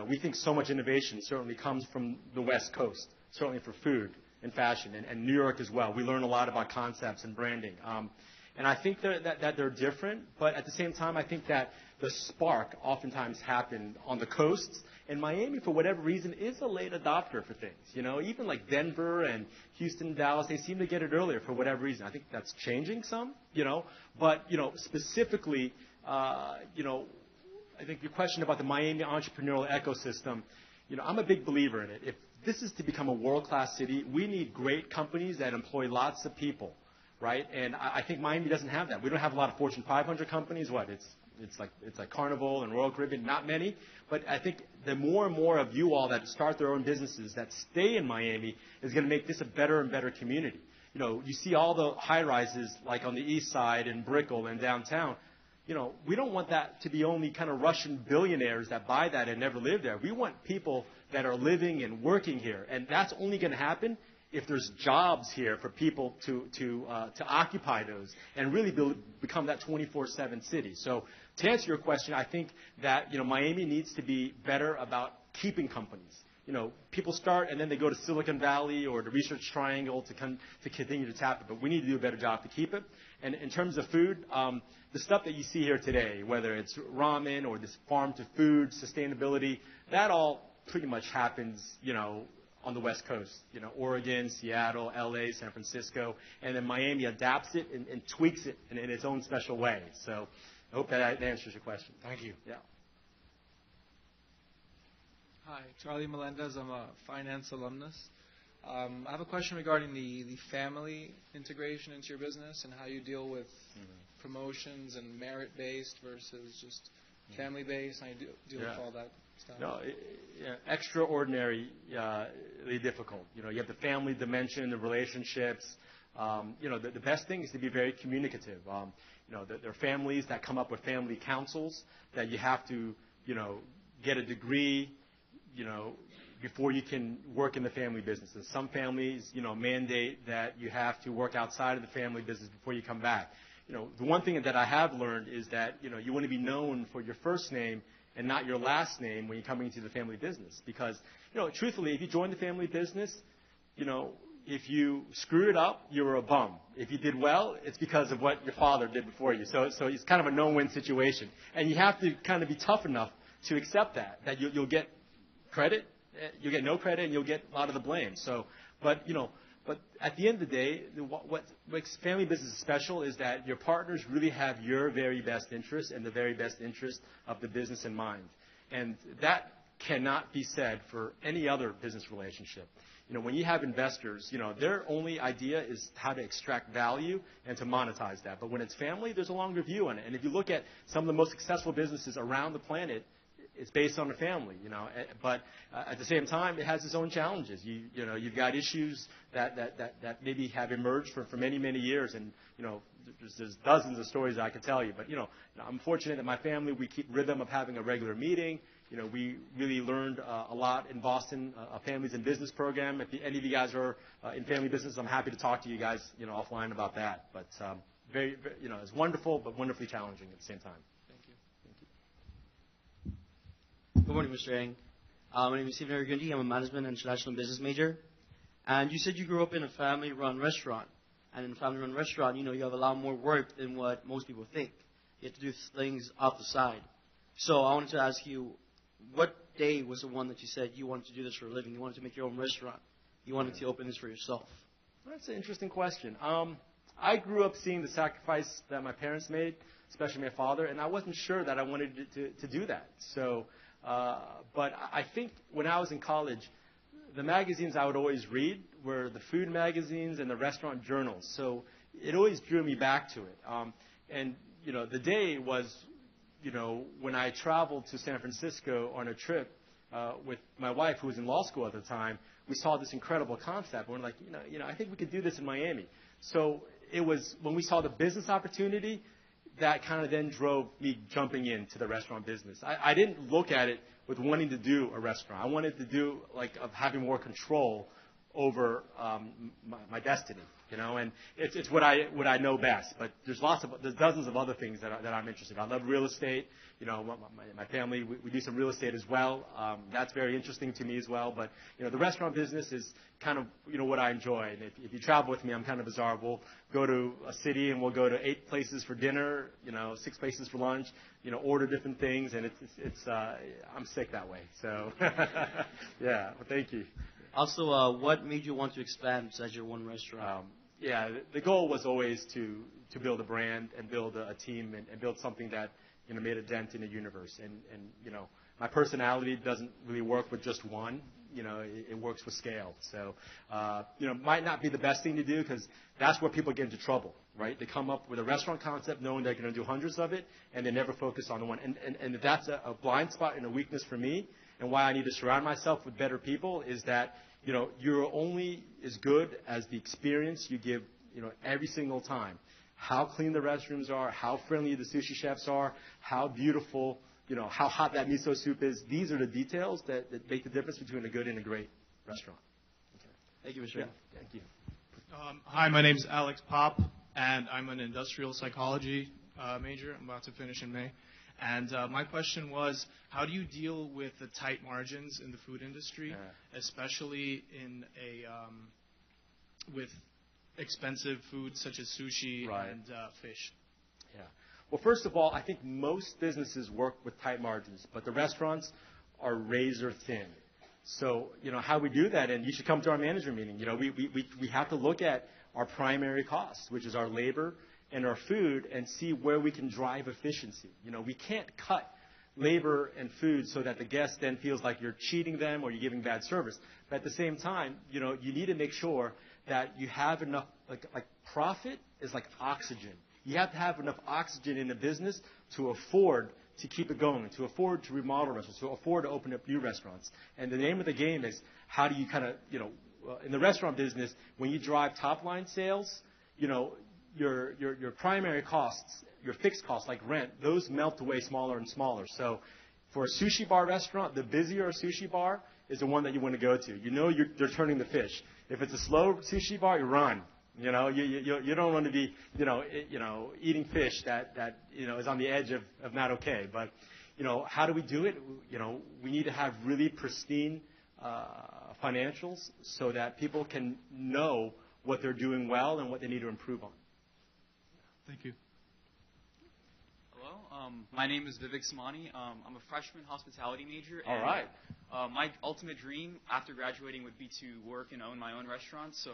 S3: we think so much innovation certainly comes from the West Coast, certainly for food and fashion, and New York as well. We learn a lot about concepts and branding. And I think that they're different, but at the same time, I think that the spark oftentimes happened on the coasts. And Miami, for whatever reason, is a late adopter for things. Even like Denver and Houston, Dallas, they seem to get it earlier for whatever reason. I think that's changing some, But, specifically, I think your question about the Miami entrepreneurial ecosystem, I'm a big believer in it. If this is to become a world-class city, we need great companies that employ lots of people, right? And I think Miami doesn't have that. We don't have a lot of Fortune 500 companies. It's like Carnival and Royal Caribbean, not many. But I think the more and more of you all that start their own businesses that stay in Miami is going to make this a better and better community. You see all the high-rises like on the east side in Brickell and downtown. We don't want that to be only kind of Russian billionaires that buy that and never live there. We want people that are living and working here. And that's only going to happen if there's jobs here for people to occupy those and really become that 24/7 city. So to answer your question, I think that Miami needs to be better about keeping companies. People start and then they go to Silicon Valley or the Research Triangle to continue to tap it, but we need to do a better job to keep it. And in terms of food, the stuff that you see here today, whether it's ramen or this farm-to-food sustainability, that all pretty much happens, on the West Coast, Oregon, Seattle, LA, San Francisco, and then Miami adapts it and tweaks it in its own special way. So I hope that answers your question.
S4: Thank you.
S3: Yeah.
S5: Hi, Charlie Melendez. I'm a finance alumnus. I have a question regarding the family integration into your business and how you deal with promotions and merit-based versus just family-based, how you deal with all that stuff.
S3: No, extraordinarily difficult. You have the family dimension, the relationships. The best thing is to be very communicative. There are families that come up with family councils that you have to, get a degree, before you can work in the family businesses. Some families, mandate that you have to work outside of the family business before you come back. The one thing that I have learned is that, you want to be known for your first name and not your last name when you're coming into the family business. Because, truthfully, if you join the family business, if you screwed it up, you were a bum. If you did well, it's because of what your father did before you. So it's kind of a no-win situation. And you have to kind of be tough enough to accept that you'll get credit, you'll get no credit, and you'll get a lot of the blame. But at the end of the day, what makes family business special is that your partners really have your very best interest and the very best interest of the business in mind. And that cannot be said for any other business relationship. When you have investors, their only idea is how to extract value and to monetize that. But when it's family, there's a longer view on it. And if you look at some of the most successful businesses around the planet, it's based on the family, But at the same time, it has its own challenges. You've got issues that maybe have emerged for many, many years. And, there's dozens of stories I could tell you. But, I'm fortunate that my family, we keep rhythm of having a regular meeting. We really learned a lot in Boston, a families in business program. If any of you guys are in family business, I'm happy to talk to you guys, offline about that. But very, it's wonderful, but wonderfully challenging at the same time.
S6: Good morning, Mr. Ng. My name is Stephen Argundi. I'm a management and international business major. And you said you grew up in a family-run restaurant. And in a family-run restaurant, you have a lot more work than what most people think. You have to do things off the side. So I wanted to ask you, what day was the one that you said you wanted to do this for a living? You wanted to make your own restaurant. You wanted to open this for yourself.
S3: That's an interesting question. I grew up seeing the sacrifice that my parents made, especially my father, and I wasn't sure that I wanted to do that. So... but I think when I was in college, the magazines I would always read were the food magazines and the restaurant journals. So it always drew me back to it. And the day was, when I traveled to San Francisco on a trip with my wife, who was in law school at the time. We saw this incredible concept. And we're like, I think we could do this in Miami. So it was when we saw the business opportunity, that kind of then drove me jumping into the restaurant business. I didn't look at it with wanting to do a restaurant. I wanted to do, of having more control over my destiny, and it's what I know best. But there's dozens of other things that I'm interested in. I love real estate. My family, we do some real estate as well. That's very interesting to me as well. But, the restaurant business is kind of, what I enjoy. And if you travel with me, I'm kind of bizarre. We'll go to a city and we'll go to 8 places for dinner, 6 places for lunch, order different things. And I'm sick that way. So, yeah, well, thank you.
S6: Also, what made you want to expand besides your one restaurant?
S3: The goal was always to build a brand and build a team and build something that made a dent in the universe. And my personality doesn't really work with just one. It works with scale. So, might not be the best thing to do because that's where people get into trouble, right? They come up with a restaurant concept knowing they're going to do hundreds of it, and they never focus on the one. And that's a blind spot and a weakness for me, and why I need to surround myself with better people is that, you're only as good as the experience you give, every single time. How clean the restrooms are, how friendly the sushi chefs are, how beautiful, how hot that miso soup is. These are the details that make the difference between a good and a great restaurant. Okay.
S6: Thank you, Mr.
S3: Yeah,
S6: Ng.
S3: thank you.
S7: Hi, my name is Alex Pop, and I'm an industrial psychology major. I'm about to finish in May. And my question was, how do you deal with the tight margins in the food industry, especially in with expensive foods such as sushi and fish?
S3: Yeah. Well, first of all, I think most businesses work with tight margins, but the restaurants are razor thin. So, how we do that, and you should come to our manager meeting. We have to look at our primary costs, which is our labor and our food, and see where we can drive efficiency. We can't cut labor and food so that the guest then feels like you're cheating them or you're giving bad service. But at the same time, you need to make sure that you have enough, like profit is like oxygen. You have to have enough oxygen in the business to afford to keep it going, to afford to remodel restaurants, to afford to open up new restaurants. And the name of the game is how do you kind of, in the restaurant business, when you drive top-line sales, your primary costs, your fixed costs like rent, those melt away smaller and smaller. So for a sushi bar restaurant, the busier a sushi bar is the one that you want to go to. They're turning the fish. If it's a slow sushi bar, you run. You don't want to be, eating fish that is on the edge of not okay. But, how do we do it? We need to have really pristine financials so that people can know what they're doing well and what they need to improve on.
S7: Thank you.
S8: Hello, my name is Vivek Samani. I'm a freshman hospitality major.
S3: All right.
S8: My ultimate dream after graduating would be to work and own my own restaurant. So,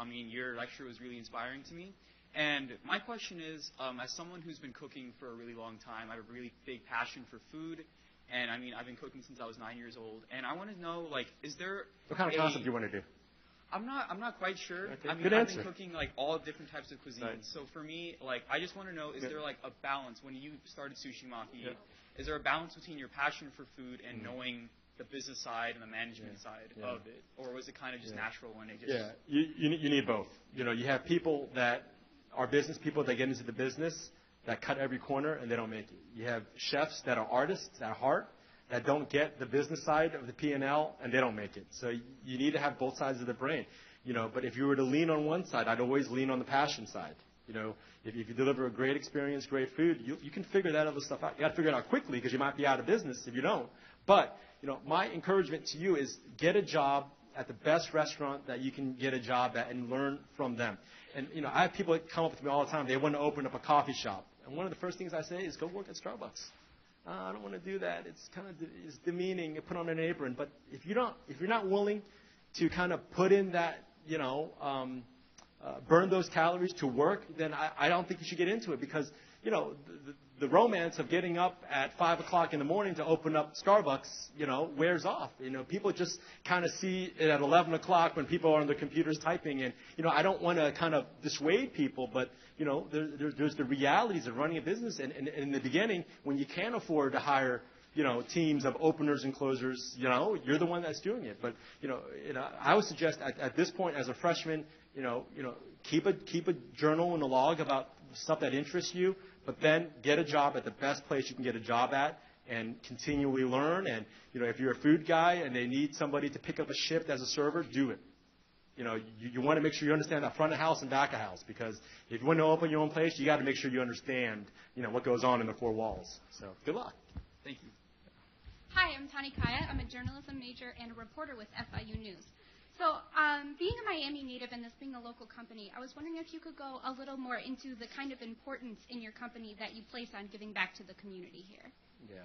S8: your lecture was really inspiring to me. And my question is, as someone who's been cooking for a really long time, I have a really big passion for food. And, I've been cooking since I was 9 years old. And I want to know, is there
S3: what kind of concept do you want to do?
S8: I'm not quite sure.
S3: Okay. Good answer.
S8: I've been cooking all different types of cuisines.
S3: Right.
S8: So for me, I just want to know, is there a balance when you started Sushi Maki? Is there a balance between your passion for food and knowing the business side and the management side of it, or was it kind of just natural when it just?
S3: You need both. You have people that are business people that get into the business that cut every corner and they don't make it. You have chefs that are artists at heart that don't get the business side of the P&L, and they don't make it. So you need to have both sides of the brain. But if you were to lean on one side, I'd always lean on the passion side. If you deliver a great experience, great food, you can figure that other stuff out. You got to figure it out quickly because you might be out of business if you don't. But, my encouragement to you is get a job at the best restaurant that you can get a job at and learn from them. And, I have people that come up with me all the time. They want to open up a coffee shop. And one of the first things I say is go work at Starbucks. I don't want to do that. It's kind of it's demeaning. Put on an apron. But if you're not willing to kind of put in that, burn those calories to work, then I don't think you should get into it because, the romance of getting up at 5 o'clock in the morning to open up Starbucks, wears off. People just kind of see it at 11 o'clock when people are on their computers typing. And, I don't want to kind of dissuade people, but, there's the realities of running a business. And in the beginning, when you can't afford to hire, teams of openers and closers, you're the one that's doing it. But, I would suggest at this point as a freshman, keep a journal and a log about stuff that interests you, but then get a job at the best place you can get a job at and continually learn. And, if you're a food guy and they need somebody to pick up a shift as a server, do it. You want to make sure you understand that front of house and back of house because if you want to open your own place, you got to make sure you understand, what goes on in the four walls. So good luck.
S8: Thank you.
S9: Hi, I'm Tani Kaya. I'm a journalism major and a reporter with FIU News. So being a Miami native and this being a local company, I was wondering if you could go a little more into the kind of importance in your company that you place on giving back to the community here.
S3: Yeah.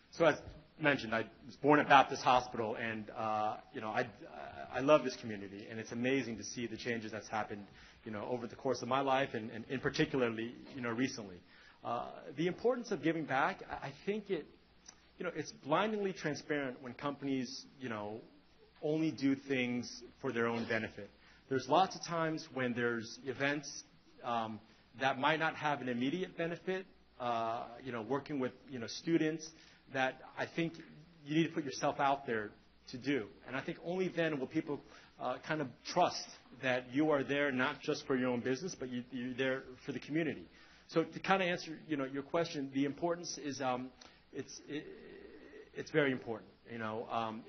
S3: So as mentioned, I was born at Baptist Hospital, and, I love this community, and it's amazing to see the changes that's happened, over the course of my life and in particularly, recently. The importance of giving back, I think it's blindingly transparent when companies, only do things for their own benefit. There's lots of times when there's events that might not have an immediate benefit, working with, students that I think you need to put yourself out there to do. And I think only then will people kind of trust that you are there not just for your own business, but you're there for the community. So to kind of answer, your question, the importance is it's very important.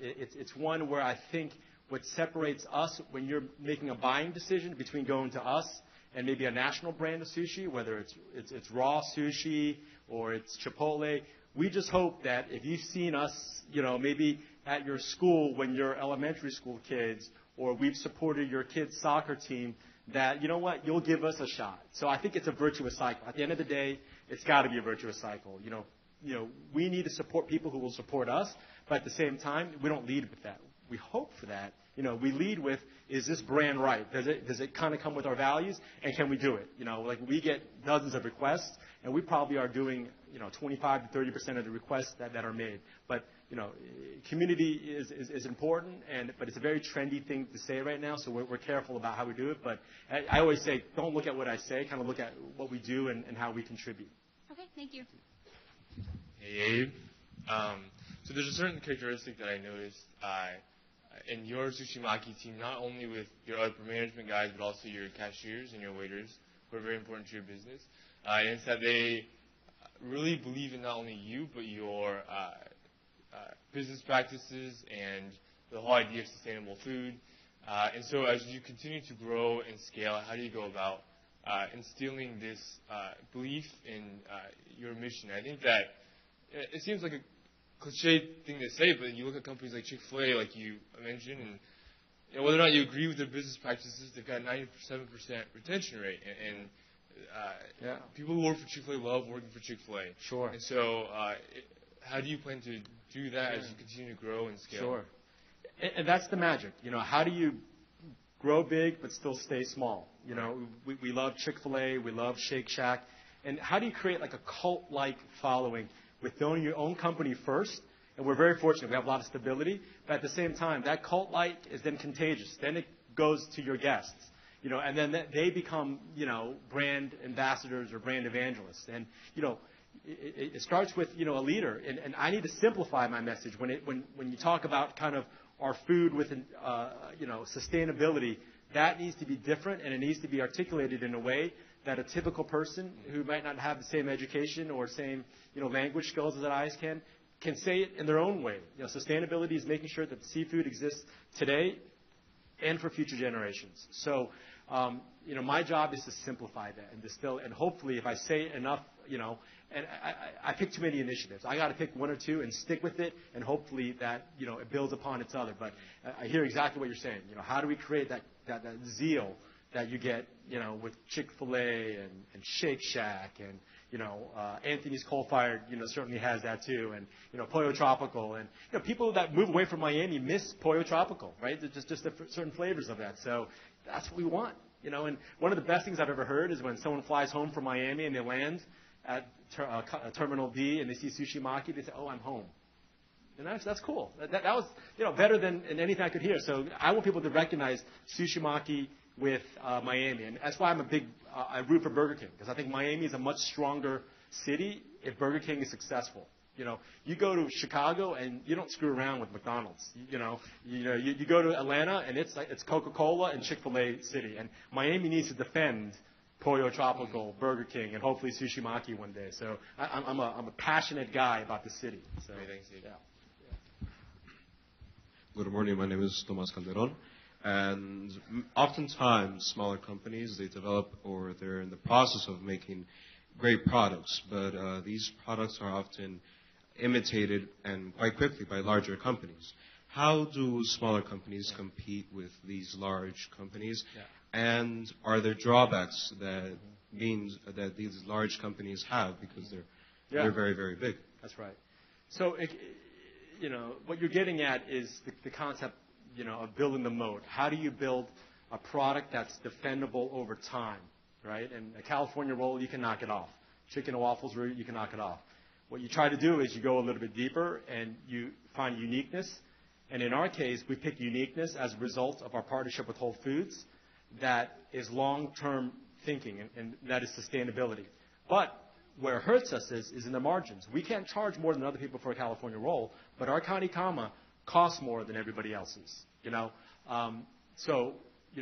S3: It's one where I think what separates us when you're making a buying decision between going to us and maybe a national brand of sushi, whether it's raw sushi or it's Chipotle, we just hope that if you've seen us, maybe at your school when you're elementary school kids, or we've supported your kids' soccer team, that, you'll give us a shot. So I think it's a virtuous cycle. At the end of the day, it's got to be a virtuous cycle. We need to support people who will support us, but at the same time, we don't lead with that. We hope for that. We lead with, is this brand right? Does it kind of come with our values? And can we do it? We get dozens of requests, and we probably are doing, 25 to 30% of the requests that are made. But, community is important, but it's a very trendy thing to say right now, so we're careful about how we do it. But I always say, don't look at what I say, kind of look at what we do and how we contribute.
S9: Okay, thank you.
S10: Hey, Abe. So there's a certain characteristic that I noticed in your Sushimaki team, not only with your upper management guys, but also your cashiers and your waiters, who are very important to your business. And it's that they really believe in not only you, but your business practices and the whole idea of sustainable food. And so as you continue to grow and scale, how do you go about instilling this belief in your mission? I think that it seems like a cliche thing to say, but you look at companies like Chick-fil-A, like you mentioned, and whether or not you agree with their business practices, they've got 97% retention rate. And people who work for Chick-fil-A love working for Chick-fil-A.
S3: Sure.
S10: And so how do you plan to do that as you continue to grow and scale?
S3: Sure. And that's the magic. How do you grow big but still stay small? We love Chick-fil-A, we love Shake Shack. And how do you create like a cult-like following with owning your own company first? And we're very fortunate. We have a lot of stability. But at the same time, that cult-like is then contagious. Then it goes to your guests. And then they become, brand ambassadors or brand evangelists. And, it starts with, a leader. And I need to simplify my message. When you talk about kind of our food with, sustainability, that needs to be different, and it needs to be articulated in a way that a typical person who might not have the same education or same, language skills as I can say it in their own way. Sustainability is making sure that seafood exists today and for future generations. So, my job is to simplify that and distill, and hopefully if I say it enough, and I pick too many initiatives. I got to pick one or two and stick with it, and hopefully that, it builds upon its other. But I hear exactly what you're saying. How do we create that zeal that you get, with Chick-fil-A and Shake Shack and, Anthony's Coal Fired, certainly has that too, and, Pollo Tropical. And, people that move away from Miami miss Pollo Tropical, right? There's just certain flavors of that. So that's what we want, And one of the best things I've ever heard is when someone flies home from Miami and they land at Terminal D and they see Sushi Maki, they say, oh, I'm home. And that's cool. That was, better than anything I could hear. So I want people to recognize Sushi Maki with Miami. And that's why I root for Burger King, because I think Miami is a much stronger city if Burger King is successful. You go to Chicago and you don't screw around with McDonald's. You go to Atlanta and it's Coca-Cola and Chick-fil-A city. And Miami needs to defend Pollo Tropical, Burger King, and hopefully Sushi Maki one day. So I'm a passionate guy about the city. So,
S11: Good morning. My name is Tomas Calderon. And oftentimes, smaller companies, they develop or they're in the process of making great products. But these products are often imitated and quite quickly by larger companies. How do smaller companies compete with these large companies?
S3: Yeah.
S11: And are there drawbacks that means that these large companies have because they're very, very big?
S3: That's right. So, what you're getting at is the concept, of building the moat. How do you build a product that's defendable over time, right? And a California roll, you can knock it off. chicken and waffles where you can knock it off. What you try to do is you go a little bit deeper and you find uniqueness. And in our case, we pick uniqueness as a result of our partnership with Whole Foods that is long-term thinking, and that is sustainability. But where it hurts us is in the margins. We can't charge more than other people for a California roll, but our kani kama costs more than everybody else's. So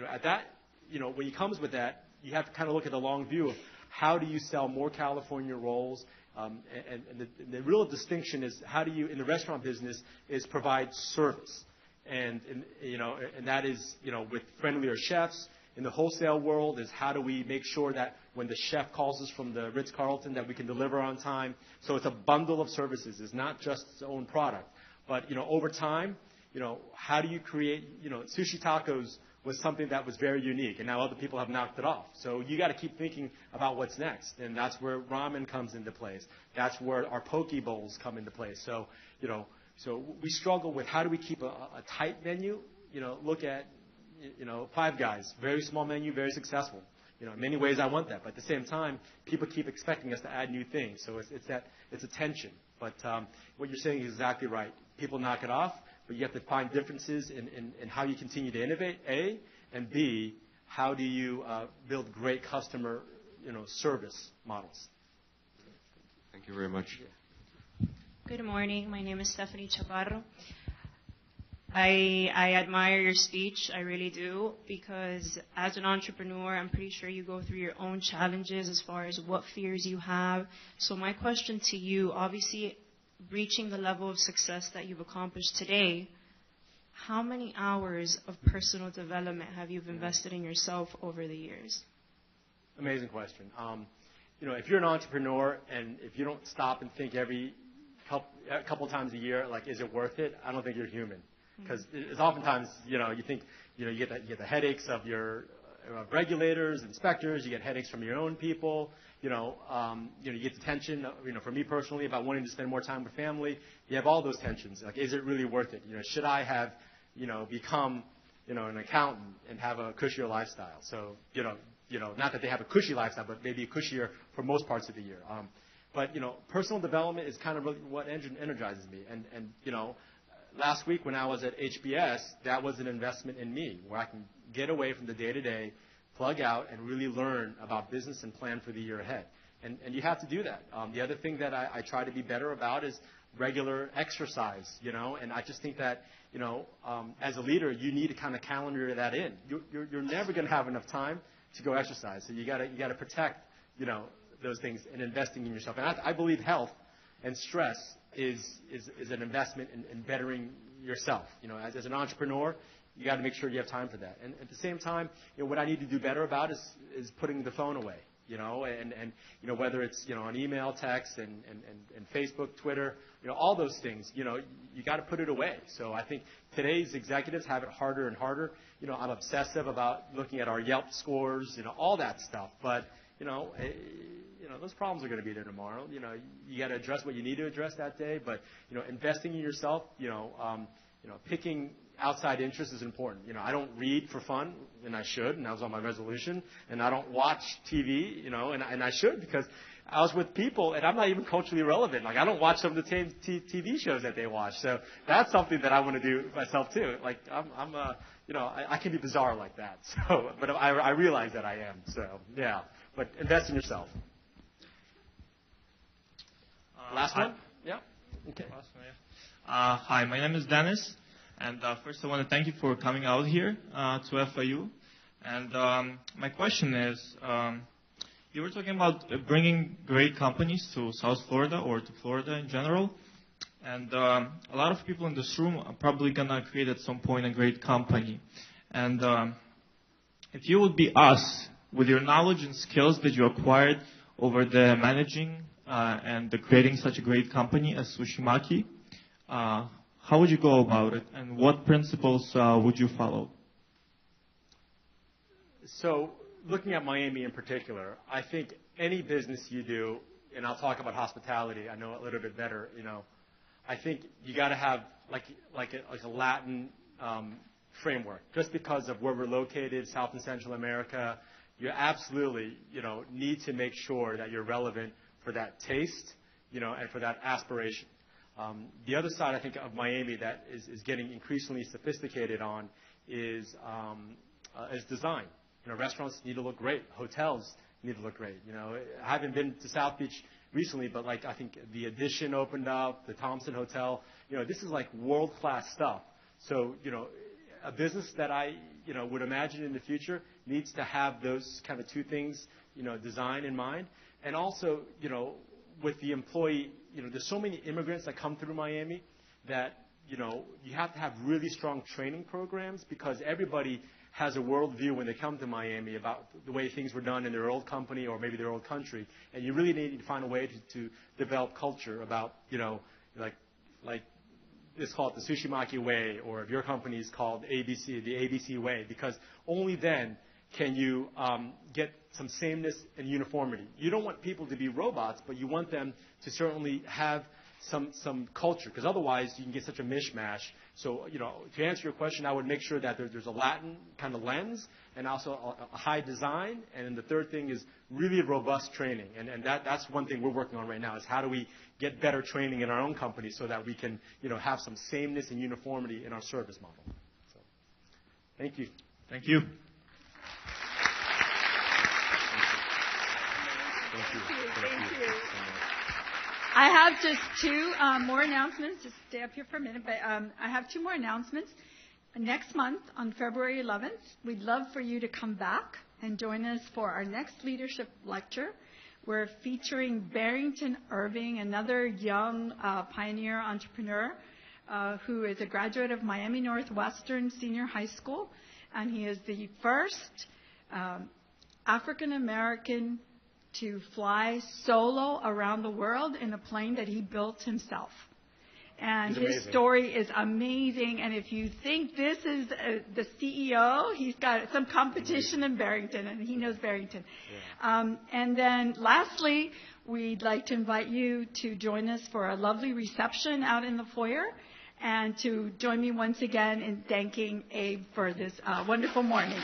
S3: at that, when it comes with that, you have to kind of look at the long view of how do you sell more California rolls. And the real distinction is how do you, in the restaurant business, is provide service. And that is, with friendlier chefs. In the wholesale world is how do we make sure that when the chef calls us from the Ritz-Carlton that we can deliver on time. So it's a bundle of services. It's not just its own product. But, over time, how do you create, sushi tacos was something that was very unique, and now other people have knocked it off. So you got to keep thinking about what's next, and that's where ramen comes into place. That's where our poke bowls come into place. So, so we struggle with how do we keep a tight menu. Look at, Five Guys, very small menu, very successful. In many ways I want that, but at the same time, people keep expecting us to add new things. So it's a tension. But what you're saying is exactly right. People knock it off. But you have to find differences in how you continue to innovate, A, and B, how do you build great customer, service models.
S11: Thank you very much.
S12: Good morning. My name is Stephanie Chaparro. I admire your speech. I really do, because as an entrepreneur, I'm pretty sure you go through your own challenges as far as what fears you have. So my question to you, obviously, reaching the level of success that you've accomplished today, how many hours of personal development have you invested in yourself over the years?
S3: Amazing question. If you're an entrepreneur and if you don't stop and think every couple times a year, like, is it worth it? I don't think you're human. Because it's oftentimes, you think, you get the headaches of your regulators, inspectors, you get headaches from your own people, you get the tension, for me personally, about wanting to spend more time with family. You have all those tensions. Like, is it really worth it? Should I have, become, an accountant and have a cushier lifestyle? So, not that they have a cushy lifestyle, but maybe a cushier for most parts of the year. But, personal development is kind of really what energizes me. And last week when I was at HBS, that was an investment in me, where I can get away from the day-to-day, plug out, and really learn about business and plan for the year ahead. And you have to do that. The other thing that I try to be better about is regular exercise, and I just think that, as a leader, you need to kind of calendar that in. You're never going to have enough time to go exercise, so you got to protect, those things and investing in yourself. And I believe health and stress is an investment in bettering yourself. As an entrepreneur, you got to make sure you have time for that. And at the same time, what I need to do better about is putting the phone away. And whether it's on email, text, and Facebook, Twitter, all those things. You got to put it away. So I think today's executives have it harder and harder. I'm obsessive about looking at our Yelp scores, all that stuff. But those problems are going to be there tomorrow. You got to address what you need to address that day. But investing in yourself, picking outside interest is important. I don't read for fun, and I should, and that was on my resolution. And I don't watch TV, and I should, because I was with people, and I'm not even culturally relevant. Like, I don't watch some of the same TV shows that they watch. So that's something that I want to do myself too. Like, I can be bizarre like that. So, but I realize that I am. So, yeah. But invest in yourself. Last one? Yeah. Okay.
S13: Last one, yeah. Hi, my name is Dennis. And first, I want to thank you for coming out here to FIU. And my question is, you were talking about bringing great companies to South Florida or to Florida in general. And a lot of people in this room are probably going to create at some point a great company. And if you would be us, with your knowledge and skills that you acquired over the managing and the creating such a great company as Sushimaki, how would you go about it, and what principles would you follow?
S3: So, looking at Miami in particular, I think any business you do, and I'll talk about hospitality, I know a little bit better, I think you got to have like a Latin framework. Just because of where we're located, South and Central America, you absolutely, need to make sure that you're relevant that taste, and for that aspiration. The other side, I think, of Miami that is getting increasingly sophisticated on is design. Restaurants need to look great. Hotels need to look great. I haven't been to South Beach recently, but I think the Edition opened up, the Thompson Hotel. This is like world-class stuff. So, a business that I, would imagine in the future needs to have those kind of two things, design in mind. And also, with the employee, there's so many immigrants that come through Miami that, you have to have really strong training programs because everybody has a worldview when they come to Miami about the way things were done in their old company or maybe their old country. And you really need to find a way to develop culture about, like it's called the Sushi Maki way, or if your company is called ABC, the ABC way, because only then can you get some sameness and uniformity. You don't want people to be robots, but you want them to certainly have some culture, because otherwise you can get such a mishmash. So, to answer your question, I would make sure that there's a Latin kind of lens and also a high design. And then the third thing is really robust training. And that's one thing we're working on right now is how do we get better training in our own company so that we can, have some sameness and uniformity in our service model. So, thank you.
S13: Thank you.
S2: Thank you. I have just two more announcements. Just stay up here for a minute. But I have two more announcements. Next month, on February 11th, we'd love for you to come back and join us for our next leadership lecture. We're featuring Barrington Irving, another young pioneer entrepreneur who is a graduate of Miami Northwestern Senior High School. And he is the first African-American to fly solo around the world in a plane that he built himself. And his story is amazing. And if you think this is the CEO, he's got some competition in Barrington, and he knows Barrington. Yeah. And then lastly, we'd like to invite you to join us for a lovely reception out in the foyer and to join me once again in thanking Abe for this wonderful morning.